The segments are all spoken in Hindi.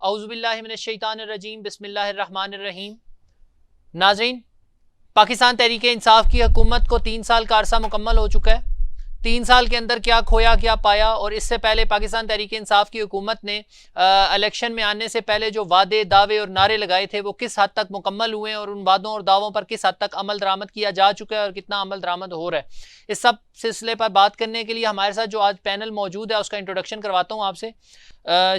औज़ुबिल्लाहि मिनश्शैतानिर्रजीम बिस्मिल्लाहिर्रहमानिर्रहीम। नाज़रीन, पाकिस्तान तहरीक इंसाफ की हुकूमत को 3 साल का अरसा मुकम्मल हो चुका है। 3 साल के अंदर क्या खोया क्या पाया, और इससे पहले पाकिस्तान तहरीक इंसाफ की हुकूमत ने इलेक्शन में आने से पहले जो वादे दावे और नारे लगाए थे वो किस हद तक मुकम्मल हुए और उन वादों और दावों पर किस हद तक अमल दरामद किया जा चुका है और कितना अमल दरामद हो रहा है। इस सब सिलसिले पर बात करने के लिए हमारे साथ जो आज पैनल मौजूद है उसका इंट्रोडक्शन करवाता हूँ आपसे।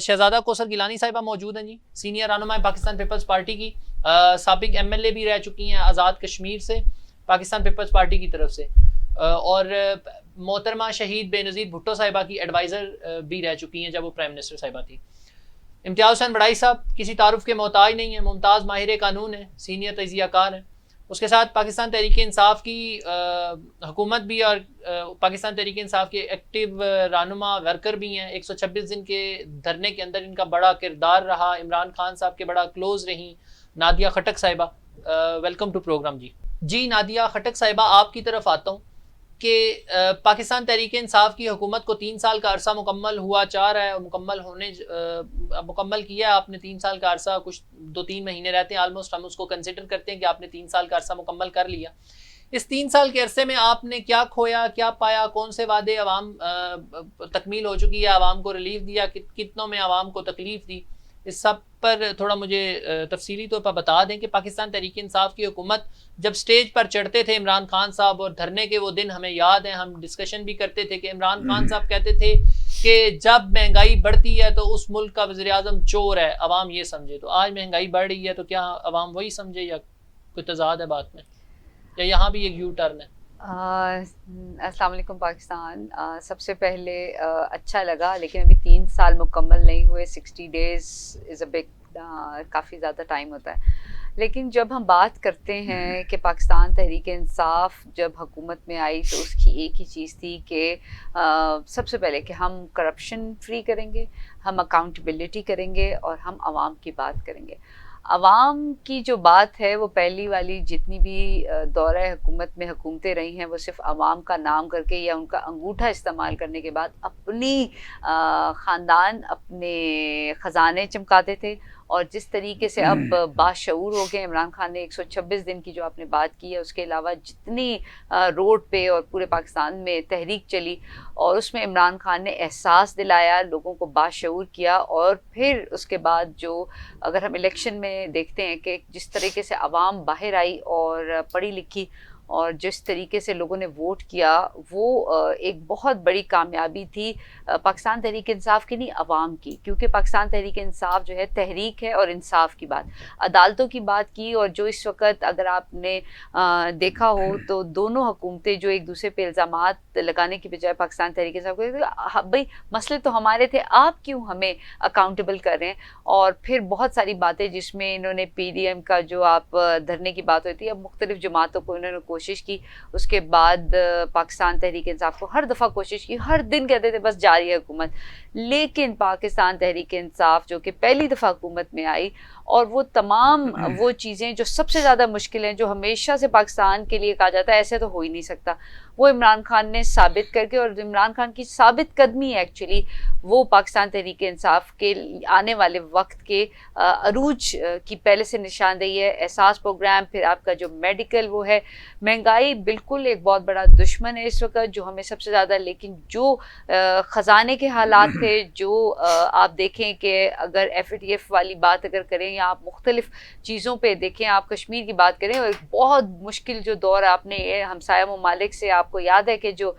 शहजादा कौसर गिलानी साहिबा मौजूद हैं जी, सीनियर रहनुमा पाकिस्तान पीपल्स पार्टी की, साबिक MLA भी रह चुकी हैं आज़ाद कश्मीर से पाकिस्तान पीपल्स पार्टी की तरफ से, और मोहतरमा शहीद बेनज़ीर भुट्टो साहिबा की एडवाइज़र भी रह चुकी हैं जब वो प्राइम मिनिस्टर साहिबा थी। इम्तियाज़ हुसैन बड़ाई साहब किसी तारुफ के मोहताज नहीं है, मुमताज़ माहिर कानून है, सीनियर तजियाकार हैं। उसके साथ पाकिस्तान तहरीक इंसाफ की हुकूमत भी और पाकिस्तान तहरीक इंसाफ के एक्टिव रहनुमा वर्कर भी हैं। 126 दिन के धरने के अंदर इनका बड़ा किरदार रहा, इमरान खान साहब के बड़ा क्लोज रही नादिया खटक साहिबा। वेलकम टू प्रोग्राम जी नादिया खटक साहिबा, आपकी तरफ आता हूँ कि पाकिस्तान तहरीक इंसाफ की हुकूमत को 3 साल का अरसा मुकम्मल हुआ चाह रहा है और मुकम्मल किया है आपने 3 साल का अरसा। कुछ 2-3 महीने रहते हैं ऑलमोस्ट, हम उसको कंसिडर करते हैं कि आपने 3 साल का अरसा मुकम्मल कर लिया। इस 3 साल के अरसे में आपने क्या खोया क्या पाया, कौन से वादे अवाम तकमील हो चुकी है, आवाम को रिलीफ दिया, कितनों में आवाम को तकलीफ दी, इस सब पर थोड़ा मुझे तफसीली तौर पर बता दें कि पाकिस्तान तहरीक इंसाफ की हुकूमत जब स्टेज पर चढ़ते थे इमरान खान साहब, और धरने के वो दिन हमें याद हैं, हम डिस्कशन भी करते थे कि इमरान खान साहब कहते थे कि जब महंगाई बढ़ती है तो उस मुल्क का वज़ीर आज़म चोर है, अवाम ये समझे। तो आज महंगाई बढ़ रही है तो क्या अवाम वही समझे या कोई तजाद है बात में, या यहाँ भी एक यू टर्न है? अस्सलाम वालेकुम पाकिस्तान। सबसे पहले अच्छा लगा, लेकिन अभी 3 साल मुकम्मल नहीं हुए। 60 डेज़ इज़ अ बिग, काफ़ी ज़्यादा टाइम होता है। लेकिन जब हम बात करते हैं कि पाकिस्तान तहरीक इंसाफ जब हुकूमत में आई तो उसकी एक ही चीज़ थी कि सबसे पहले कि हम करप्शन फ्री करेंगे, हम अकाउंटेबिलिटी करेंगे और हम आवाम की बात करेंगे। अवाम की जो बात है वो पहली वाली जितनी भी दौरे हुकूमत में हुकूमतें रही हैं वो सिर्फ अवाम का नाम करके या उनका अंगूठा इस्तेमाल करने के बाद अपनी ख़ानदान अपने ख़जाने चमकाते थे। और जिस तरीके से अब बाशऊर हो गए, इमरान खान ने 126 दिन की जो आपने बात की है, उसके अलावा जितनी रोड पे और पूरे पाकिस्तान में तहरीक चली और उसमें इमरान खान ने एहसास दिलाया, लोगों को बाशऊर किया। और फिर उसके बाद जो अगर हम इलेक्शन में देखते हैं कि जिस तरीके से आवाम बाहर आई और पढ़ी लिखी और जिस तरीके से लोगों ने वोट किया, वो एक बहुत बड़ी कामयाबी थी पाकिस्तान तहरीक इंसाफ की, नहीं अवाम की। क्योंकि पाकिस्तान तहरीक इंसाफ जो है तहरीक है और इंसाफ की बात, अदालतों की बात की। और जो इस वक्त अगर आपने देखा हो तो दोनों हुकूमतें जो एक दूसरे पे इल्ज़ामात लगाने की बजाय पाकिस्तान तहरीक इंसाफ को, भाई मसले तो हमारे थे, आप क्यों हमें अकाउंटेबल कर रहे हैं। और फिर बहुत सारी बातें जिसमें इन्होंने PDM का जो आप धरने की बात होती है, अब मुख्तलिफ जमातों को इन्होंने कोशिश की। उसके बाद पाकिस्तान तहरीक इंसाफ को हर दफ़ा कोशिश की, हर दिन कहते थे बस जारी है हुकूमत। लेकिन पाकिस्तान तहरीक इंसाफ जो कि पहली दफ़ा हुकूमत में आई और वो तमाम वो चीज़ें जो सबसे ज़्यादा मुश्किल हैं, जो हमेशा से पाकिस्तान के लिए कहा जाता है ऐसे तो हो ही नहीं सकता, वो इमरान खान ने साबित करके, और इमरान खान की साबित कदमी एक्चुअली वो पाकिस्तान तहरीक इंसाफ के आने वाले वक्त के अरूज की पहले से निशानदेही है। एहसास प्रोग्राम, फिर आपका जो मेडिकल वो है, महंगाई बिल्कुल एक बहुत बड़ा दुश्मन है इस वक्त जो हमें सबसे ज़्यादा। लेकिन जो ख़जाने के हालात थे, जो आप देखें कि अगर FATF वाली बात अगर करें या आप मुख्तलिफ चीज़ों पे देखें, आप कश्मीर की बात करें, और एक बहुत मुश्किल जो दौर आपने हमसाया ममालिक से, आपको याद है कि जो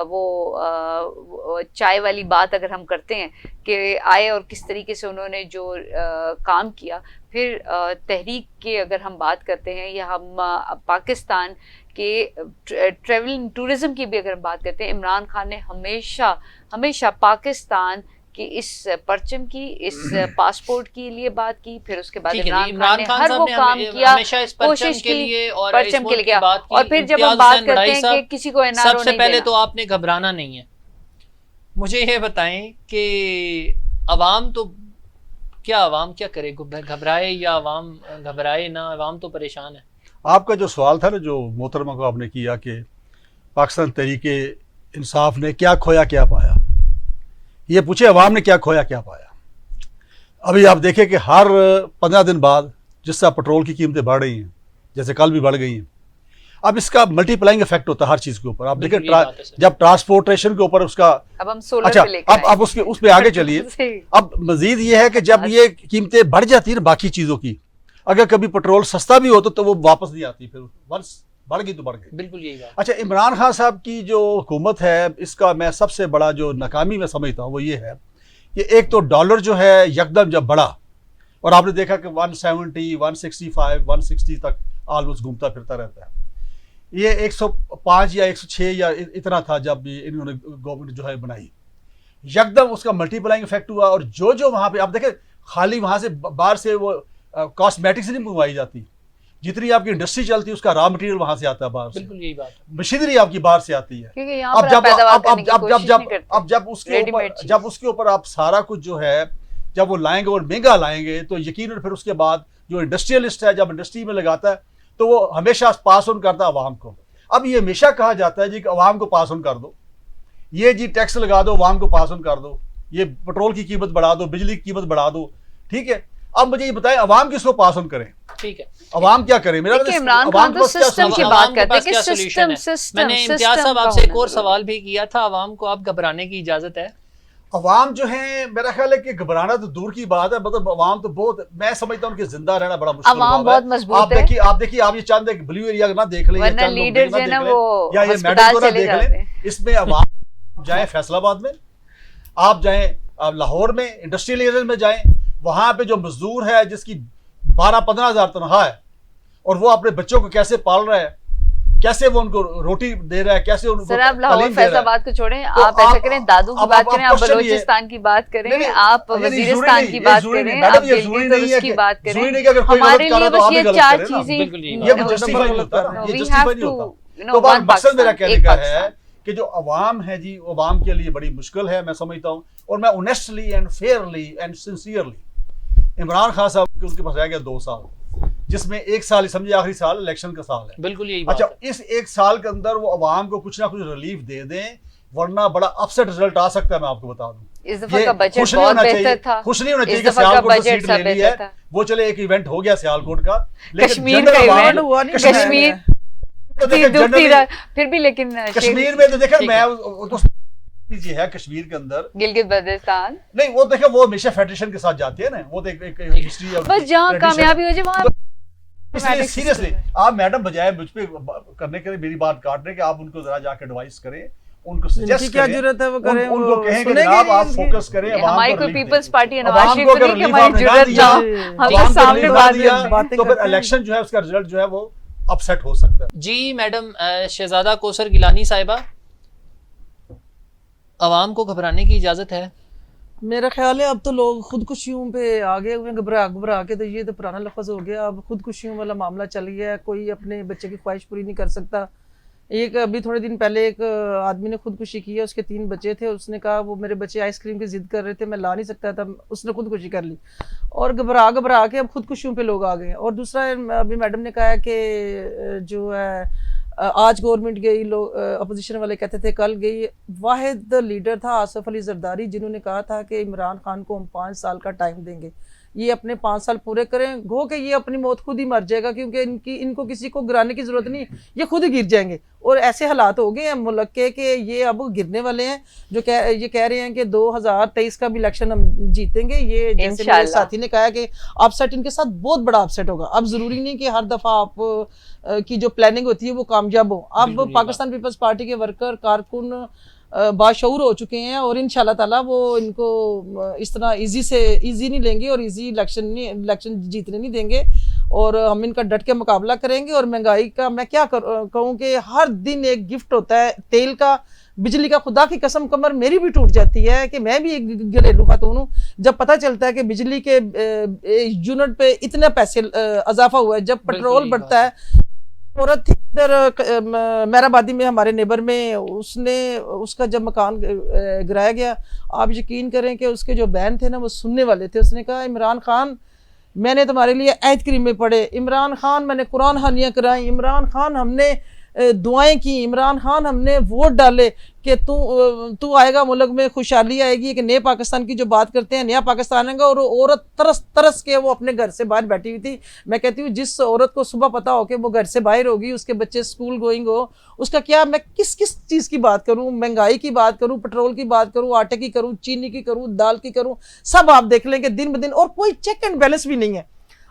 वो चाय वाली बात अगर हम करते हैं कि आए और किस तरीके से उन्होंने जो काम किया। फिर तहरीक के अगर हम बात करते हैं या हम पाकिस्तान के ट्रैवल टूरिज़म की भी अगर हम बात करते हैं, इमरान खान ने हमेशा पाकिस्तान कि इस परचम की, इस पासपोर्ट के लिए बात की। फिर उसके बाद इमरान खान ने हर वो काम किया, कोशिश की परचम के लिए किया। और फिर जब हम बात करते हैं कि किसी को NRO सबसे पहले तो आपने घबराना नहीं है। मुझे ये बताएं कि अवाम तो अवाम क्या करे, घबराए या अवाम घबराए ना, अवाम तो परेशान है। आपका जो सवाल था ना, जो मोहतरमा को आपने किया कि पाकिस्तान तहरीक इंसाफ ने क्या खोया क्या पाया, ये पूछे अवाम ने क्या खोया क्या पाया। अभी आप देखें कि हर 15 दिन बाद जिस तरह पेट्रोल की कीमतें बढ़ रही हैं, जैसे कल भी बढ़ गई हैं, अब इसका मल्टीप्लाइंग इफेक्ट होता है हर चीज के ऊपर। आप देखें जब ट्रांसपोर्टेशन के ऊपर उसका, अब हम सोलर अच्छा पे लेकर अब उस पे आगे चलिए। अब मजीद ये है कि जब ये कीमतें बढ़ जाती है ना बाकी चीजों की, अगर कभी पेट्रोल सस्ता भी हो तो वो वापस नहीं आती, फिर वंस बढ़ गई तो बढ़ गई। बिल्कुल यही बात। अच्छा, इमरान खान साहब की जो हुकूमत है, इसका मैं सबसे बड़ा जो नाकामी मैं समझता हूँ वो ये है कि एक तो डॉलर जो है यकदम जब बढ़ा, और आपने देखा कि 170, 165, 160 तक ऑलमोस्ट घूमता फिरता रहता है। ये 105 या 106 या इतना था जब इन्होंने गवर्नमेंट जो है बनाई, यकदम उसका मल्टीप्लाइंग इफेक्ट हुआ। और जो वहां पे आप देखें, खाली वहां से बाहर से वो कॉस्मेटिक्स नहीं मंगवाई जाती, जितनी आपकी इंडस्ट्री चलती है उसका रॉ मटेरियल वहां से आता है बाहर से, बिल्कुल यही बात। मशीनरी आपकी बाहर से आती है। क्योंकि यहाँ पर आप पैदावार करने की कोशिश नहीं करते। अब जब उसके ऊपर आप सारा कुछ जो है जब वो लाएंगे और महंगा लाएंगे, तो यकीनन फिर उसके बाद जो इंडस्ट्रियलिस्ट है जब इंडस्ट्री में लगाता है तो वो हमेशा पास ऑन करता है अवाम को। अब ये हमेशा कहा जाता है जी कि अवाम को पास ऑन कर दो, ये जी टैक्स लगा दो, अवाम को पास ऑन कर दो, ये पेट्रोल की कीमत बढ़ा दो, बिजली की कीमत बढ़ा दो, ठीक है। अब मुझे ये बताएं, अवाम किसको पास ऑन करें? ठीक है, अवाम क्या करे? मेरा इमरान खान तो सिस्टम की बात करते हैं कि सिस्टम मैंने इम्तियाज साहब आपसे एक और सवाल भी किया था, अवाम को आप घबराने की इजाजत है? अवाम जो है, मेरा ख्याल है कि घबराना तो दूर की बात है, मतलब अवाम तो बहुत, मैं समझता हूँ कि जिंदा रहना बड़ा मुश्किल है। अवाम बहुत मजबूत है। आप देखिए आप ये चांद ब्लू एरिया ना देख लें, वरना लीडर जो है ना वो या ये मैडम को ना देख लें, इसमें अवाम जाए फैसलाबाद में, आप जाएं लाहौर में इंडस्ट्रियल एरिया में जाएं, वहां पे जो मजदूर है जिसकी 12-15 हज़ार तनख्वाह है और वो अपने बच्चों को कैसे पाल रहा है, कैसे वो उनको रोटी दे रहा है, कैसे उनको सर आप लाहौर फैसलाबाद को छोड़ें, आप ऐसा करें दादू की बात करें, आप बलूचिस्तान की बात करें, आप वजीरिस्तान की बात करें, आप गिलगित की बात करें। हमारे लिए बस ये 4 चीजें, ये जस्टिफाई नहीं होता, ये जस्टिफाई नहीं होता। तो मकसद मेरा कहने का है कि जो अवाम है जी, अवाम के लिए बड़ी मुश्किल है, मैं समझता हूँ। और मैं honestly and Fairlie and sincerely, Imran Khan साहब उनके पास रह गया 2 साल, जिसमें 1 साल समझिए आखिरी साल इलेक्शन का साल है। बिल्कुल यही बात अच्छा, इस 1 साल के अंदर वो अवाम को कुछ ना कुछ रिलीफ दे दें, वरना बड़ा अपसेट रिजल्ट आ सकता है। मैं आपको बता दूं, इस दफा का बजट बहुत बेहतर था, खुश नहीं होना चाहिए कि सियालकोट को सीट ले ली है, वो चले एक इवेंट हो गया सियालकोट का, कश्मीर का इवेंट हुआ नहीं, कश्मीर फिर भी, लेकिन कश्मीर में तो देखे मैं जी है, कश्मीर के अंदर गिलगित बल्तिस्तान नहीं, वो देखे वो हमेशा फेडरेशन के साथ जाती है ना, वो तो एक हिस्ट्री है, बस जहाँ कामयाबी हो जाए वहाँ। इसलिए सीरियसली आप मैडम बजाय मुझ पे करने के लिए मेरी बात काटने के, आप उनको जरा जाके एडवाइस करें, उनको सजेस्ट क्या जरूरत है वो करें, उनको कहें कि जनाब आप फोकस करें। हमारी कोई पीपल्स पार्टी है, नवाज शरीफ को नहीं कि हमारी जरूरत ना हम सामने बात तो फिर इलेक्शन जो है उसका रिजल्ट जो है वो अपसेट हो सकता है। जी मैडम शहजादा कौसर गिलानी साहिबा, अवाम को घबराने की इजाजत है? मेरा ख्याल है अब तो लोग खुदकुशियों पे आ गए हुए, घबरा के, तो ये तो पुराना लफ्ज हो गया, अब खुदकुशियों वाला मामला चल गया है, कोई अपने बच्चे की ख्वाहिश पूरी नहीं कर सकता। एक अभी थोड़े दिन पहले एक आदमी ने खुदकुशी की है, उसके 3 बच्चे थे, उसने कहा वो मेरे बच्चे आइसक्रीम की जिद कर रहे थे, मैं ला नहीं सकता था, उसने खुदकुशी कर ली, और घबरा के अब खुदकुशियों पे लोग आ गए हैं। और दूसरा अभी मैडम ने कहा है कि जो है आज गवर्नमेंट गई, लोग अपोजिशन वाले कहते थे कल गई, वाहिद लीडर था आसिफ अली जरदारी, जिन्होंने कहा था कि इमरान खान को हम 5 साल का टाइम देंगे, ये अपने 5 साल पूरे करें, गो के ये अपनी मौत खुद ही मर जाएगा, क्योंकि इनको किसी को गिराने की जरूरत नहीं, ये खुद ही गिर जाएंगे। और ऐसे हालात हो गए हैं मुल्क के कि ये अब गिरने वाले हैं, जो ये कह रहे हैं कि 2023 का भी इलेक्शन हम जीतेंगे। ये जैसे मेरे साथी ने कहा कि अपसेट इनके साथ बहुत बड़ा अपसेट होगा। अब जरूरी नहीं कि हर दफा आप की जो प्लानिंग होती है वो कामयाब हो। अब पाकिस्तान पीपल्स पार्टी के वर्कर कारकुन बाशऊर हो चुके हैं, और इंशाल्लाह ताला वो इनको इस तरह इजी नहीं लेंगे और इजी इलेक्शन जीतने नहीं देंगे, और हम इनका डट के मुकाबला करेंगे। और महंगाई का मैं क्या कहूँ कि हर दिन एक गिफ्ट होता है तेल का, बिजली का, खुदा की कसम कमर मेरी भी टूट जाती है कि मैं भी एक घरेलू खातून हूँ, जब पता चलता है कि बिजली के यूनिट पे इतने पैसे इजाफा हुआ है। जब पेट्रोल बढ़ता है, औरत थी इधर मेहराबादी में हमारे नेबर में, उसका जब मकान गिराया गया, आप यकीन करें कि उसके जो बहन थे ना वो सुनने वाले थे, उसने कहा इमरान खान मैंने तुम्हारे लिए आयत करीमें पढ़े, इमरान खान मैंने कुरान हानियाँ कराई, इमरान खान हमने दुआएं की, इमरान खान हमने वोट डाले कि तू आएगा, मुल्क में खुशहाली आएगी, एक नए पाकिस्तान की जो बात करते हैं, नया पाकिस्तान आएगा। और औरत तरस तरस के वो अपने घर से बाहर बैठी हुई थी। मैं कहती हूँ जिस औरत को सुबह पता हो कि वो घर से बाहर होगी, उसके बच्चे स्कूल गोइंग हो, उसका क्या, मैं किस किस चीज़ की बात करूँ, महंगाई की बात करूँ, पेट्रोल की बात करूँ, आटे की करूँ, चीनी की करूँ, दाल की करूँ, सब आप देख लेंगे दिन ब दिन, और कोई चेक एंड बैलेंस भी नहीं है।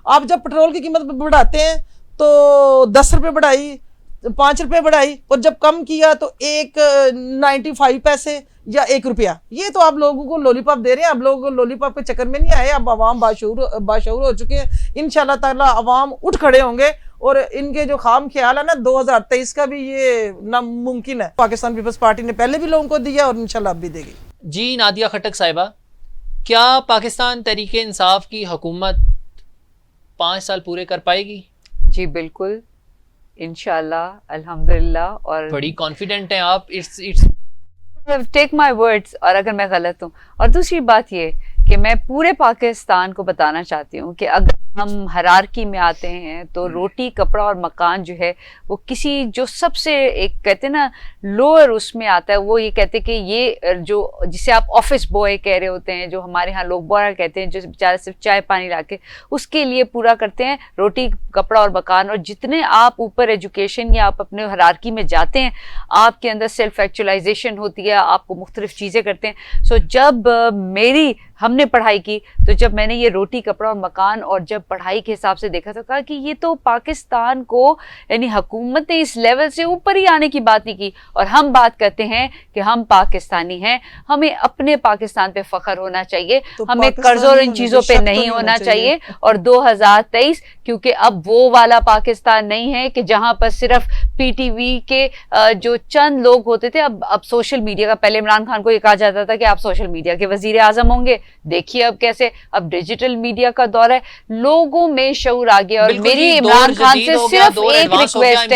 आप जब पेट्रोल की कीमत बढ़ाते हैं तो 10 रुपये बढ़ाई, 5 रुपये बढ़ाई, और जब कम किया तो 1.95 पैसे या 1 रुपया। ये तो आप लोगों को लॉलीपॉप दे रहे हैं। आप लोग लॉलीपॉप के चक्कर में नहीं आए, अब आवाम बाशऊर हो चुके हैं। इंशाल्लाह ताला आवाम उठ खड़े होंगे, और इनके जो खाम ख्याल है ना 2023 का भी ये नामुमकिन है। पाकिस्तान पीपल्स पार्टी ने पहले भी लोगों को दिया और इंशाल्लाह अब भी देगी। जी नादिया खटक साहिबा, क्या पाकिस्तान तहरीक इंसाफ की हुकूमत 5 साल पूरे कर पाएगी? जी बिल्कुल, इंशाल्लाह, अल्हम्दुलिल्लाह। और बड़ी कॉन्फिडेंट हैं आप, इट्स टेक माई वर्ड्स। और अगर मैं गलत हूँ, और दूसरी बात ये कि मैं पूरे पाकिस्तान को बताना चाहती हूँ कि अगर हम हरारकी में आते हैं तो रोटी, कपड़ा और मकान जो है वो किसी जो सबसे एक कहते हैं ना लोअर उसमें आता है। वो ये कहते हैं कि ये जो जिसे आप ऑफिस बॉय कह रहे होते हैं, जो हमारे यहाँ लोग बॉय कहते हैं, जो बेचारे सिर्फ चाय पानी ला के उसके लिए पूरा करते हैं, रोटी, कपड़ा और मकान। और जितने आप ऊपर एजुकेशन या आप अपने हरारकी में जाते हैं, आपके अंदर सेल्फ एक्चुअलाइजेशन होती है, आपको मुख्तलिफ चीज़ें करते हैं। सो जब हमने पढ़ाई की, तो जब मैंने ये रोटी, कपड़ा और मकान और जब पढ़ाई के हिसाब से देखा तो कहा कि ये तो पाकिस्तान को, यानी हुकूमत ने इस लेवल से ऊपर ही आने की बात नहीं की। और हम बात करते हैं कि हम पाकिस्तानी हैं, हमें अपने पाकिस्तान पे फख्र होना चाहिए, तो हमें कर्जों और इन चीज़ों पे नहीं होना चाहिए। और 2023 क्योंकि अब वो वाला पाकिस्तान नहीं है कि जहाँ पर सिर्फ पीटीवी के जो चंद लोग होते थे, अब सोशल मीडिया का, पहले इमरान खान को ये कहा जाता था कि आप सोशल मीडिया के वजीर आजम होंगे, देखिए अब कैसे, अब डिजिटल मीडिया का दौर है, लोगों में शऊर आ गया। और मेरी इमरान खान से सिर्फ एक रिक्वेस्ट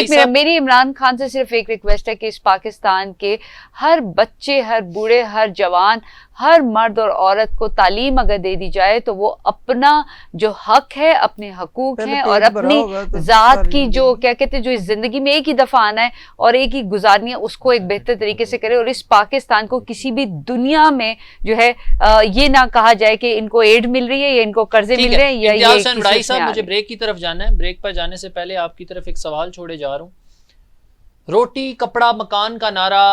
है, मेरी इमरान खान से सिर्फ एक रिक्वेस्ट है कि इस पाकिस्तान के हर बच्चे, हर बूढ़े, हर जवान, हर मर्द और औरत को तालीम अगर दे दी जाए तो वो अपना जो हक है, अपने हकूक हैं और अपनी ज़ात की जो क्या कहते हैं, जो इस जिंदगी में एक ही दफ़ा आना है और एक ही गुजारनी है, उसको एक बेहतर तरीके से करे। और इस पाकिस्तान को किसी भी दुनिया में जो है ये ना कहा जाए कि इनको एड मिल रही है या इनको कर्जे मिल रहे हैं या ये साहब, मुझे ब्रेक की तरफ जाना है। ब्रेक पर जाने से पहले आपकी तरफ एक सवाल छोड़े जा रहा हूँ। रोटी, कपड़ा, मकान का नारा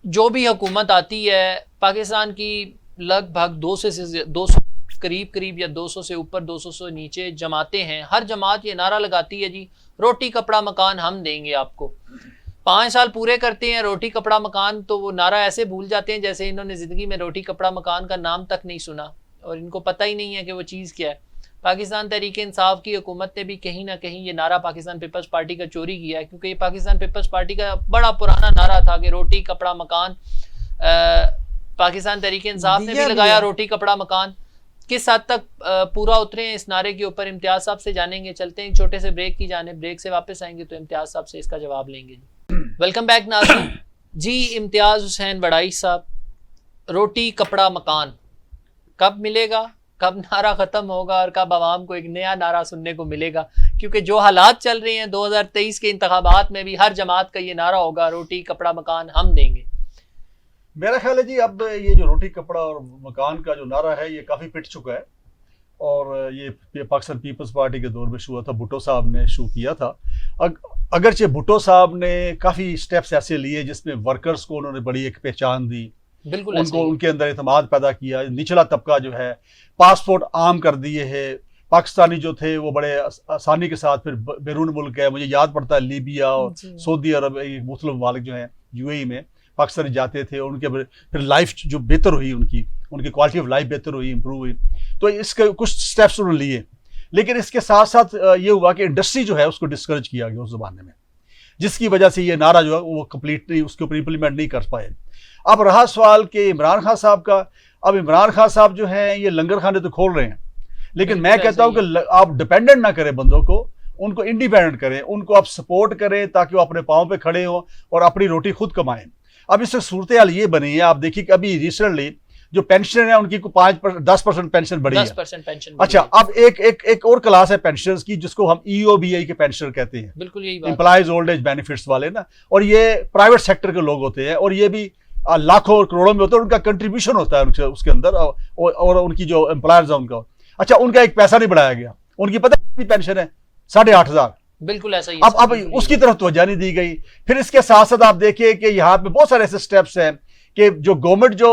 जो भी हुकूमत आती है, पाकिस्तान की लगभग 200 करीब या 200 से ऊपर, 200 से नीचे जमातें हैं, हर जमात ये नारा लगाती है, जी रोटी, कपड़ा, मकान हम देंगे आपको। 5 साल पूरे करते हैं, रोटी, कपड़ा, मकान, तो वो नारा ऐसे भूल जाते हैं जैसे इन्होंने ज़िंदगी में रोटी, कपड़ा, मकान का नाम तक नहीं सुना और इनको पता ही नहीं है कि वो चीज़ क्या है। पाकिस्तान तहरीक इंसाफ की हुकूमत ने भी कहीं ना कहीं ये नारा पाकिस्तान पीपल्स पार्टी का चोरी किया है, क्योंकि ये पाकिस्तान पीपल्स पार्टी का बड़ा पुराना नारा था कि रोटी, कपड़ा, मकान। पाकिस्तान तहरीक इंसाफ ने भी लगाया रोटी, कपड़ा, मकान। किस हद तक पूरा उतरे हैं इस नारे के ऊपर, इम्तियाज साहब से जानेंगे। चलते हैं छोटे से ब्रेक की जाने, ब्रेक से वापस आएंगे तो इम्तियाज साहब से इसका जवाब लेंगे। वेलकम बैक नाज़रीन। जी इम्तियाज हुसैन वड़ाई साहब, रोटी, कपड़ा, मकान कब मिलेगा, कब नारा ख़त्म होगा और कब आवाम को एक नया नारा सुनने को मिलेगा? क्योंकि जो हालात चल रहे हैं 2023 के इंतखाबात में भी हर जमात का ये नारा होगा, रोटी, कपड़ा, मकान हम देंगे। मेरा ख्याल है जी अब ये जो रोटी, कपड़ा और मकान का जो नारा है ये काफ़ी पिट चुका है और ये पाकिस्तान पीपल्स पार्टी के दौर में शुरू हुआ था, भुट्टो साहब ने शुरू किया था। अगरचे भुट्टो साहब ने काफ़ी स्टेप्स ऐसे लिए जिसमें वर्कर्स को उन्होंने बड़ी एक पहचान दी, बिल्कुल उनको उनके अंदर एतमाद पैदा किया। निचला तबका जो है पासपोर्ट आम कर दिए है, पाकिस्तानी जो थे वो बड़े आसानी के साथ फिर बैरून मुल्क गए। मुझे याद पड़ता है लीबिया और सऊदी अरब, मुस्लिम ममालिक जो हैं यूएई में पाकिस्तानी जाते थे, उनके फिर लाइफ जो बेहतर हुई, उनकी क्वालिटी ऑफ लाइफ बेहतर हुई, इंप्रूव हुई। तो इसके कुछ स्टेप्स उन्होंने लिए, लेकिन इसके साथ साथ ये हुआ कि इंडस्ट्री जो है उसको डिस्करेज किया गया उस ज़माने में, जिसकी वजह से ये नारा जो है वो कंप्लीटली उसके ऊपर इम्प्लीमेंट नहीं कर पाए। अब रहा सवाल कि इमरान खान साहब का, अब इमरान खान साहब जो हैं ये लंगर खाने तो खोल रहे हैं, लेकिन मैं कहता हूँ कि आप डिपेंडेंट ना करें बंदों को, उनको इंडिपेंडेंट करें, उनको आप सपोर्ट करें ताकि वो अपने पाँव पे खड़े हों और अपनी रोटी खुद कमाएं। अब इससे सूरत हाल ये बनी है, आप देखिए कि अभी रिसेंटली जो पेंशन है उनकी 10% पेंशन बढ़ी है। 10% पेंशन। अच्छा, अब एक और क्लास है पेंशनर्स की जिसको हम EOBI के पेंशनर कहते हैं, बिल्कुल यही बात, एम्प्लॉयज ओल्ड एज बेनिफिट्स वाले ना, और ये प्राइवेट सेक्टर के लोग होते हैं और ये भी लाखों और करोड़ों में होते हैं, उनका कंट्रीब्यूशन होता है उसके अंदर, और उनकी जो एम्प्लॉयर्स है उनका, अच्छा उनका एक पैसा नहीं बढ़ाया गया, उनकी पता कितनी पेंशन है? 8,500। बिल्कुल ऐसा ही। अब उसकी तरफ तवज्जो नहीं दी गई। फिर इसके साथ साथ आप देखिए कि यहाँ पे बहुत सारे ऐसे स्टेप्स हैं कि जो गवर्नमेंट जो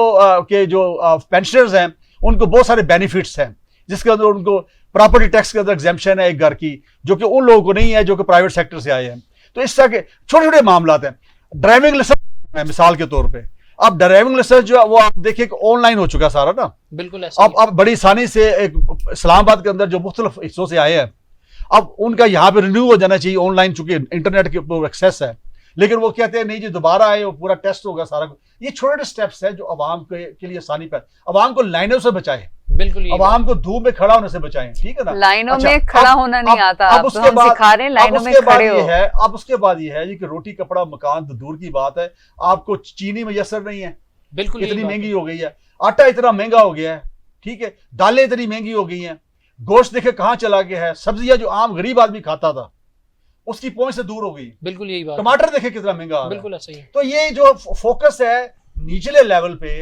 पेंशनर्स हैं उनको बहुत सारे बेनिफिट्स हैं, जिसके अंदर उनको प्रॉपर्टी टैक्स के अंदर एग्जेम्पशन है एक घर की, जो कि उन लोगों को नहीं है जो कि प्राइवेट सेक्टर से आए हैं। तो इस तरह के छोटे छोटे मामला हैं। ड्राइविंग लाइसेंस मिसाल के तौर पर, अब ड्राइविंग लाइसेंस जो है वो आप देखिए ऑनलाइन हो चुका सारा ना, बिल्कुल ऐसा। अब बड़ी आसानी से एक इस्लामाबाद के अंदर जो मुख्तलिफ हिस्सों से आए हैं, अब उनका यहाँ पे रिन्यू हो जाना चाहिए ऑनलाइन, चूंकि इंटरनेट के ऊपर एक्सेस है, लेकिन वो कहते हैं नहीं जी दोबारा आए, वो पूरा टेस्ट होगा सारा। ये छोटे छोटे स्टेप्स है जो अवाम के लिए आसानी पर, अवाम को लाइनों से बचाए, बिल्कुल अवाम को धूप में खड़ा होने से बचाएं, ठीक है ना। लाइनों में खड़ा होना नहीं आता, अब उसके बाद सिखा रहे हैं लाइनों में खड़े हो। अब उसके बाद ये है कि रोटी कपड़ा मकान तो दूर की बात है, आपको चीनी मैसर नहीं है, बिल्कुल इतनी महंगी हो गई है, आटा इतना महंगा हो गया है, ठीक है, दालें इतनी महंगी हो गई हैं, गोश्त देखे कहां चला गया है, सब्जियां जो आम गरीब आदमी खाता था उसकी पहुंच से दूर हो गई, बिल्कुल यही बात। टमाटर देखे कितना महंगा, बिल्कुल ऐसा ही। तो ये जो फोकस है निचले लेवल पे,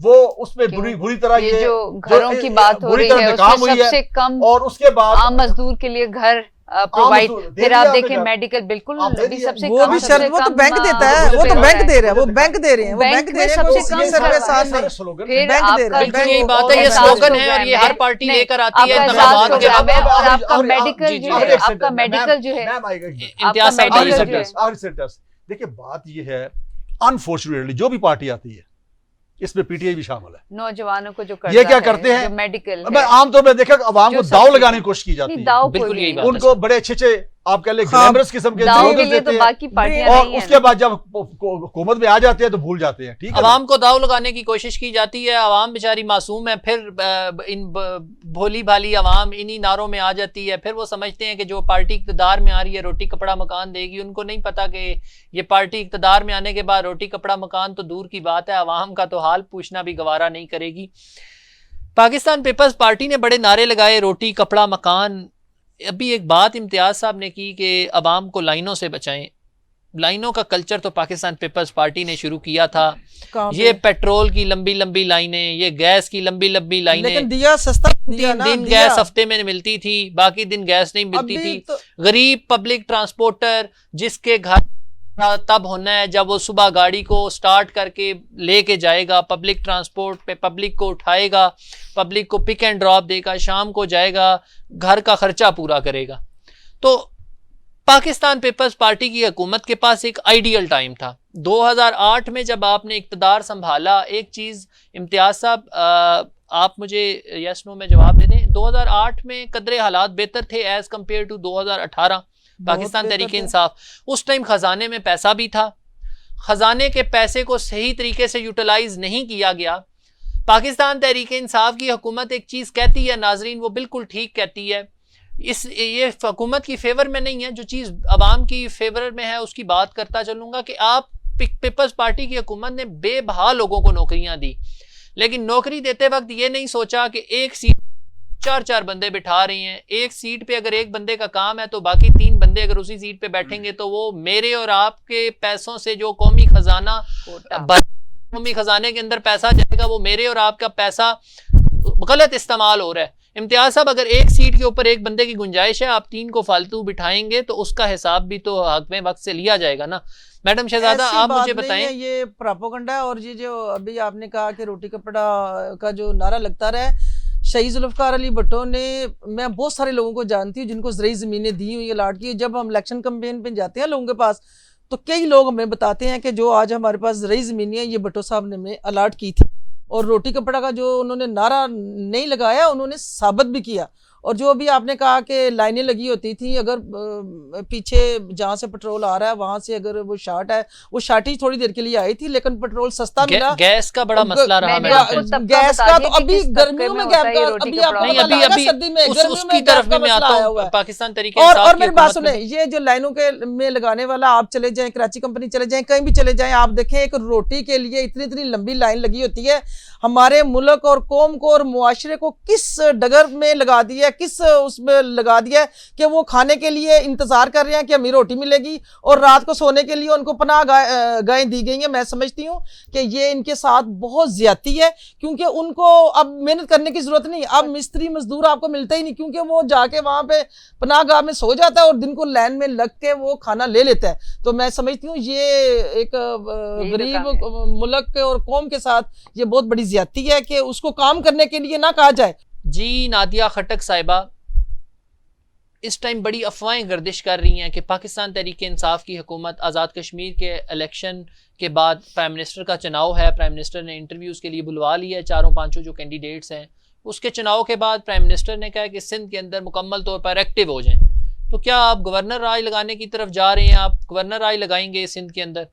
वो उसमें बुरी तरह ये जो घरों की बात हो रही है उसमें सबसे कम और उसके बाद आम मजदूर के लिए घर प्रोवाइड, फिर आप देखें मेडिकल, बिल्कुल अभी सबसे वो कम, भी सबसे वो तो कम, बैंक देता है, वो तो बैंक दे रहा है, वो बैंक दे रहे हैं, वो बैंक दे रहे हैं, सबसे वो कम सीधे सर्वे साथ में स्लोगन फिर बैंक दे रहा है, आपका बैंक यही बात है, ये स्लोगन है और ये हर पार्टी लेकर आती है इंतखाबात के प्रोग्राम है, और आपका और- मेडिकल जी, जो जी, है, जी, आपका मेडिकल जो है, इम्तियाज साहब medical जी, जो है। आखिरी सेंटेंस देखिए, बात ये है अनफॉर्चुनेटली जो भी पार्टी आती है इसमें PTI भी शामिल है। नौजवानों को जो ये क्या करते हैं, जो मेडिकल मैं आमतौर में देखा अवाम जो को दाव सबसे- लगाने की कोशिश की जाती है, दाव बिल्कुल यही बात है। उनको बड़े अच्छे आप कह ले हाँ, ग्लैमरस किस्म के दाव के slogans लिए तो देते हैं, बाकी पार्टियां और नहीं है उसके बाद जब हुकूमत में आ जाते हैं तो भूल जाते हैं, ठीक है। अवाम को दाव लगाने की कोशिश की जाती है, अवाम बेचारी मासूम है, फिर इन भोली भाली अवाम इन्हीं नारों में आ जाती है, फिर वो समझते हैं कि जो पार्टी इक़्तिदार में आ रही है रोटी कपड़ा मकान देगी। उनको नहीं पता कि ये पार्टी इक़्तिदार में आने के बाद रोटी कपड़ा मकान तो दूर की बात है, अवाम का तो हाल पूछना भी गवारा नहीं करेगी। पाकिस्तान पीपल्स पार्टी ने बड़े नारे लगाए, रोटी कपड़ा मकान। अभी एक बात इम्तियाज साहब ने की कि अवाम को लाइनों से बचाएं। लाइनों का कल्चर तो पाकिस्तान पीपल्स पार्टी ने शुरू किया था। ये पेट्रोल की लंबी लंबी लाइनें, ये गैस की लंबी लंबी लाइनें, लेकिन दिया सस्ता दिया 3 ना, दिन दिया। गैस हफ्ते में मिलती थी, बाकी दिन गैस नहीं मिलती अभी थी। तो- गरीब पब्लिक ट्रांसपोर्टर जिसके घर तब होना है जब वो सुबह गाड़ी को स्टार्ट करके लेके जाएगा, पब्लिक ट्रांसपोर्ट पे पब्लिक को उठाएगा, पब्लिक को पिक एंड ड्रॉप देगा, शाम को जाएगा, घर का खर्चा पूरा करेगा। तो पाकिस्तान पीपल्स पार्टी की हुकूमत के पास एक आइडियल टाइम था। 2008 में जब आपने इक़्तिदार संभाला, एक चीज़ इम्तियाज साहब आप मुझे यस नो में जवाब दे दें, 2008 में कदरे हालात बेहतर थे as compare to 2018 Pakistan Tehreek Insaf. उस टाइम खजाने में पैसा भी था, खजाने के पैसे को सही तरीके से यूटिलाइज नहीं किया गया। पाकिस्तान तहरीक इंसाफ की हुकूमत एक चीज़ कहती है नाजरीन, वो बिल्कुल ठीक कहती है, ये हुकूमत की फेवर में नहीं है, जो चीज़ अवाम की फेवर में है उसकी बात करता चलूँगा कि आप पीपल्स पार्टी की हुकूमत ने बेबहा लोगों को नौकरियाँ दी, लेकिन नौकरी देते वक्त ये नहीं सोचा कि एक सीट 4 बंदे बिठा रही हैं, एक सीट पे अगर एक बंदे का काम है तो बाकी 3 बंदे अगर उसी सीट पे बैठेंगे तो वो मेरे और आपके पैसों से जो कौमी खजाने के अंदर पैसा जाएगा वो मेरे और आपका पैसा गलत इस्तेमाल हो रहा है। इम्तियाज साहब, अगर एक सीट के ऊपर एक बंदे की गुंजाइश है, आप 3 को फालतू बिठाएंगे तो उसका हिसाब भी तो हक में वक्त से लिया जाएगा ना। मैडम शहजादा, आप मुझे बताएं। ये प्रोपेगेंडा है, और ये जो अभी आपने कहा कि रोटी कपड़ा का जो नारा लगता रहा है, शहीद जुल्फ़िकार अली भुट्टो ने, मैं बहुत सारे लोगों को जानती हूँ जिनको ज़रूरी ज़मीनें दी हुई अलाट की। जब हम इलेक्शन कैंपेन पे जाते हैं लोगों के पास, तो कई लोग हमें बताते हैं कि जो आज हमारे पास ज़रूरी ज़मीनें हैं ये भुट्टो साहब ने हमें अलाट की थी। और रोटी कपड़ा का जो उन्होंने नारा नहीं लगाया, उन्होंने साबित भी किया। और जो भी आपने कहा कि लाइनें लगी होती थी, अगर पीछे जहाँ से पेट्रोल आ रहा है वहां से अगर वो शार्ट है, वो शार्ट ही थोड़ी देर के लिए आई थी, लेकिन पेट्रोल सस्ता मिला। गैस का बड़ा मसला रहा मैंने मैडम। आपको तब गैस बता का दिया तो कि अभी किस गर्मियों तबके में में गैस होता है ये का रोटी अभी का आपको नहीं, पता अभी लगा अभी सर्दी में, गर्मियों उसकी में तरफ गैस का भी मैं मसला आता आया हुआ हूँ। है। पाकिस्तान तरीके इंसाफ और की मेरी बात हुकूमत सुने, ये जो लाइनों के में लगाने वाला, आप चले जाएं कराची कंपनी चले जाएं, कहीं भी चले जाएं, आप देखें एक रोटी के लिए इतनी इतनी लंबी लाइन लगी होती है। हमारे मुल्क और कौम को और मुआशरे को किस डगर में लगा दिया है, किस उसमें लगा दिया है कि वो खाने के लिए इंतजार कर रहे हैं कि हमें रोटी मिलेगी, और रात को सोने के लिए उनको पनाह गायें दी गई हैं। मैं समझती हूँ कि ये इनके साथ बहुत ज्यादती है, क्योंकि उनको अब मेहनत करने की जरूरत नहीं। अब मिस्त्री मजदूर आपको मिलता ही नहीं, क्योंकि वो जाके वहां पे पनाहगाह में सो जाता है और दिन को लाइन में लग के वो खाना ले लेता है। तो मैं समझती हूँ ये एक गरीब मुल्क और कौम के साथ ये बहुत बड़ी ज्यादती है कि उसको काम करने के लिए ना कहा जाए। जी नादिया खटक साहिबा, इस टाइम बड़ी अफवाहें गर्दिश कर रही हैं कि पाकिस्तान तहरीक इंसाफ की हुकूमत आज़ाद कश्मीर के इलेक्शन के बाद प्राइम मिनिस्टर का चुनाव है, प्राइम मिनिस्टर ने इंटरव्यूज़ के लिए बुलवा लिया है चारों पांचों जो कैंडिडेट्स हैं। उसके चुनाव के बाद प्राइम मिनिस्टर ने कहा कि सिंध के अंदर मुकम्मल तौर पर एक्टिव हो जाएं। तो क्या आप गवर्नर राज लगाने की तरफ जा रहे हैं? आप गवर्नर राज लगाएंगे सिंध के अंदर?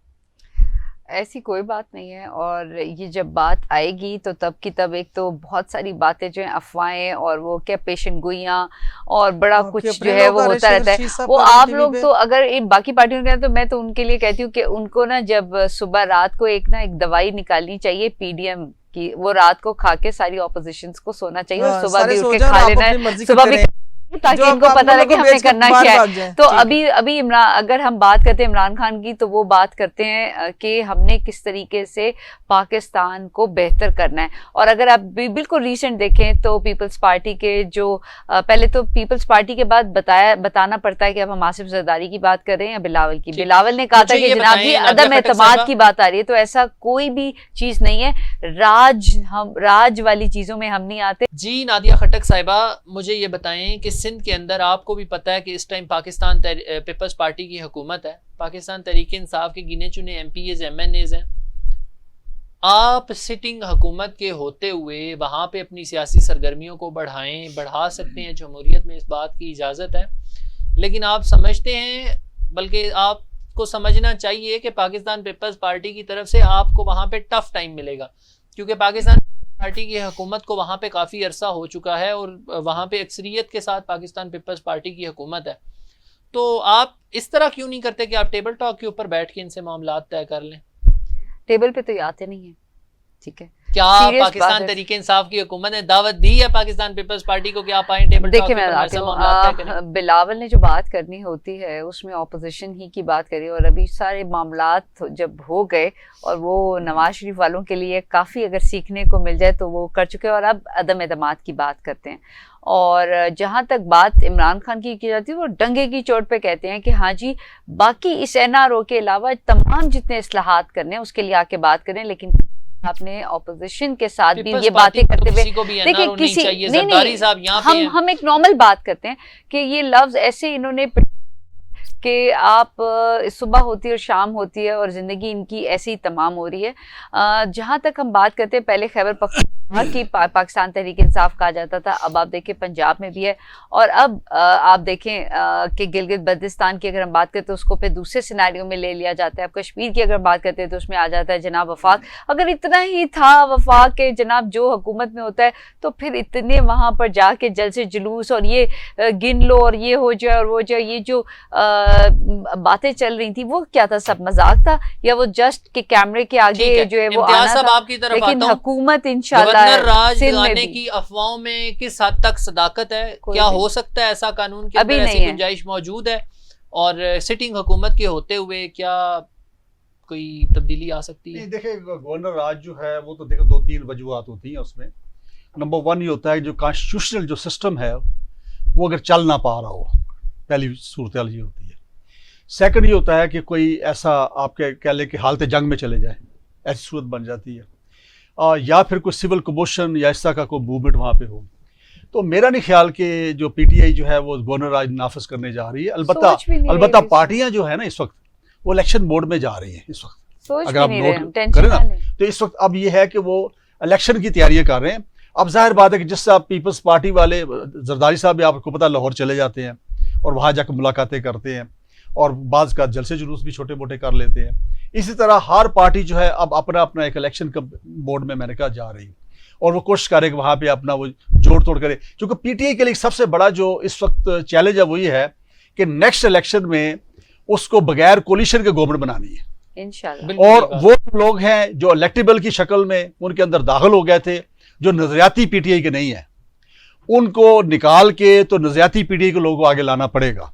ऐसी कोई बात नहीं है, और ये जब बात आएगी तो तब की तब एक तो बहुत सारी बातें जो हैं अफवाहें और वो क्या पेशन गोइयां और बड़ा कुछ जो है वो होता रहता है। वो आप लोग तो अगर इन बाकी पार्टियों के, तो मैं तो उनके लिए कहती हूँ कि उनको ना जब सुबह रात को एक दवाई निकालनी चाहिए पीडीएम की, वो रात को खा के सारी ऑपोजिशंस को सोना चाहिए और सुबह भी उठ के खा लेना है, सुबह भी, ताकि इनको पता लगे हमने करना क्या है। तो अभी इमरान, अगर हम बात करते हैं इमरान खान की, तो वो बात करते हैं कि हमने किस तरीके से पाकिस्तान को बेहतर करना है। और अगर आप बिल्कुल रीसेंट देखें तो पीपल्स पार्टी के जो पहले तो पीपल्स पार्टी के बाद बताना पड़ता है कि अब हम आसिफ जरदारी की बात कर रहे हैं या बिलावल की। बिलावल ने कहा था कि जनाब जी अदम एतमाद की बात आ रही है, तो ऐसा कोई भी चीज नहीं है। राज वाली चीजों में हम नहीं आते। जी नादिया खटक साहिबा, मुझे ये बताएं कि सिंध के अंदर आपको भी पता है कि इस टाइम पाकिस्तान पीपल्स पार्टी की हुकूमत है, पाकिस्तान तहरीक इंसाफ के गिने चुने MPs MNAs हैं। आप सिटिंग हुकूमत के होते हुए वहाँ पे अपनी सियासी सरगर्मियों को बढ़ा सकते हैं, जमहूरियत में इस बात की इजाज़त है। लेकिन आप समझते हैं, बल्कि आपको समझना चाहिए कि पाकिस्तान पीपल्स पार्टी की तरफ से आपको वहाँ पे टफ टाइम मिलेगा, क्योंकि पाकिस्तान पार्टी की हुकूमत को वहाँ पे काफ़ी अरसा हो चुका है और वहाँ पे अक्सरियत के साथ पाकिस्तान पीपल्स पार्टी की हुकूमत है। तो आप इस तरह क्यों नहीं करते कि आप टेबल टॉक के ऊपर बैठ के इनसे मामलात तय कर लें? टेबल पे तो ये आते नहीं है, ठीक है। क्या पाकिस्तान तहरीक इंसाफ की हुकूमत ने दावत दी है पाकिस्तान पीपल्स पार्टी को कि आप आए टेबल टॉक देखिए, मैं बताती हूँ, बिलावल ने जो बात करनी होती है उसमें ऑपोजिशन ही की बात करी, और अभी सारे मामलात जब हो गए और वो नवाज शरीफ वालों के लिए काफ़ी अगर सीखने को मिल जाए तो वो कर चुके हैं, और अब अदम एतमाद की बात करते हैं। और जहाँ तक बात इमरान खान की जाती है, वो डंगे की चोट पे कहते हैं कि हाँ जी बाकी इस NRO के अलावा तमाम जितने इस्लाहात करने हैं उसके लिए आके बात करें। लेकिन आपने ऑपोजिशन के साथ भी ये बातें करते हुए देखिए, किसी नहीं, हम एक नॉर्मल बात करते हैं कि ये लफ्ज ऐसे इन्होंने कि आप सुबह होती है और शाम होती है और ज़िंदगी इनकी ऐसी ही तमाम हो रही है। जहाँ तक हम बात करते हैं, पहले खैबर पख्तूनख्वा की पाकिस्तान तहरीक इंसाफ कहा जाता था, अब आप देखें पंजाब में भी है, और अब आप देखें कि गिलगित बल्तिस्तान की अगर हम बात करते हैं तो उसको फिर दूसरे सिनेरियो में ले लिया जाता है। अब कश्मीर की अगर बात करते हैं तो उसमें आ जाता है जनाब वफाक। अगर इतना ही था वफाक के जनाब जो हुकूमत में होता है, तो फिर इतने वहाँ पर जाके जलसे जुलूस और ये गिन लो और ये हो जाए और वो जाए, ये जो बातें चल रही थी वो क्या था? सब मजाक था या वो जस्ट के कैमरे के आगे जो है वो आना था? आपकी तरफ लेकिन आता हुकूमत इंशाल्लाह राज लगाने की अफवाहों में किस हद तक सदाकत है? क्या हो सकता है ऐसा कानून के अंदर ऐसी गुंजाइश मौजूद है? और सिटिंग हुकूमत के होते हुए क्या कोई तब्दीली आ सकती है? देखिए, गवर्नर राज जो है वो तो देखो 2-3 वजूहात होती हैं उसमें। नंबर 1 ये होता है जो कॉन्स्टिट्यूशनल जो सिस्टम है वो अगर चल ना पा रहा हो, पहली सूरत ये होती है। सेकंड ये होता है कि कोई ऐसा आपके कह ले कि हालत जंग में चले जाए, ऐसी सूरत बन जाती है, या फिर कोई सिविल कमोशन या इस तरह का कोई मूवमेंट वहाँ पे हो। तो मेरा नहीं ख्याल कि जो PTI जो है वो गवर्नर राज नाफिज करने जा रही है। अलबत्ता पार्टियां जो है ना इस वक्त वो इलेक्शन मोड में जा रही हैं इस वक्त। अगर आप नोट करें ना तो इस वक्त अब ये है कि वो इलेक्शन की तैयारियां कर रहे हैं। अब जाहिर बात है कि जिससे आप पीपल्स पार्टी वाले जरदारी साहब भी आपको पता लाहौर चले जाते हैं और वहाँ जाकर मुलाकातें करते हैं और बाज़ का जलसे जुलूस भी छोटे मोटे कर लेते हैं। इसी तरह हर पार्टी जो है अब अपना अपना एक इलेक्शन बोर्ड में मैंने कहा जा रही है और वो कोशिश करे कि वहाँ पे अपना वो जोड़ तोड़ करे, क्योंकि पीटीआई के लिए सबसे बड़ा जो इस वक्त चैलेंज है वो ये है कि नेक्स्ट इलेक्शन में उसको बगैर कोलिशन के गवर्नमेंट बनानी है इंशाल्लाह। और वो लोग हैं जो इलेक्टेबल की शक्ल में उनके अंदर दाखिल हो गए थे, जो नजरियाती पीटीआई के नहीं है, उनको निकाल के तो नजरियाती पीटीआई के लोगों को आगे लाना पड़ेगा।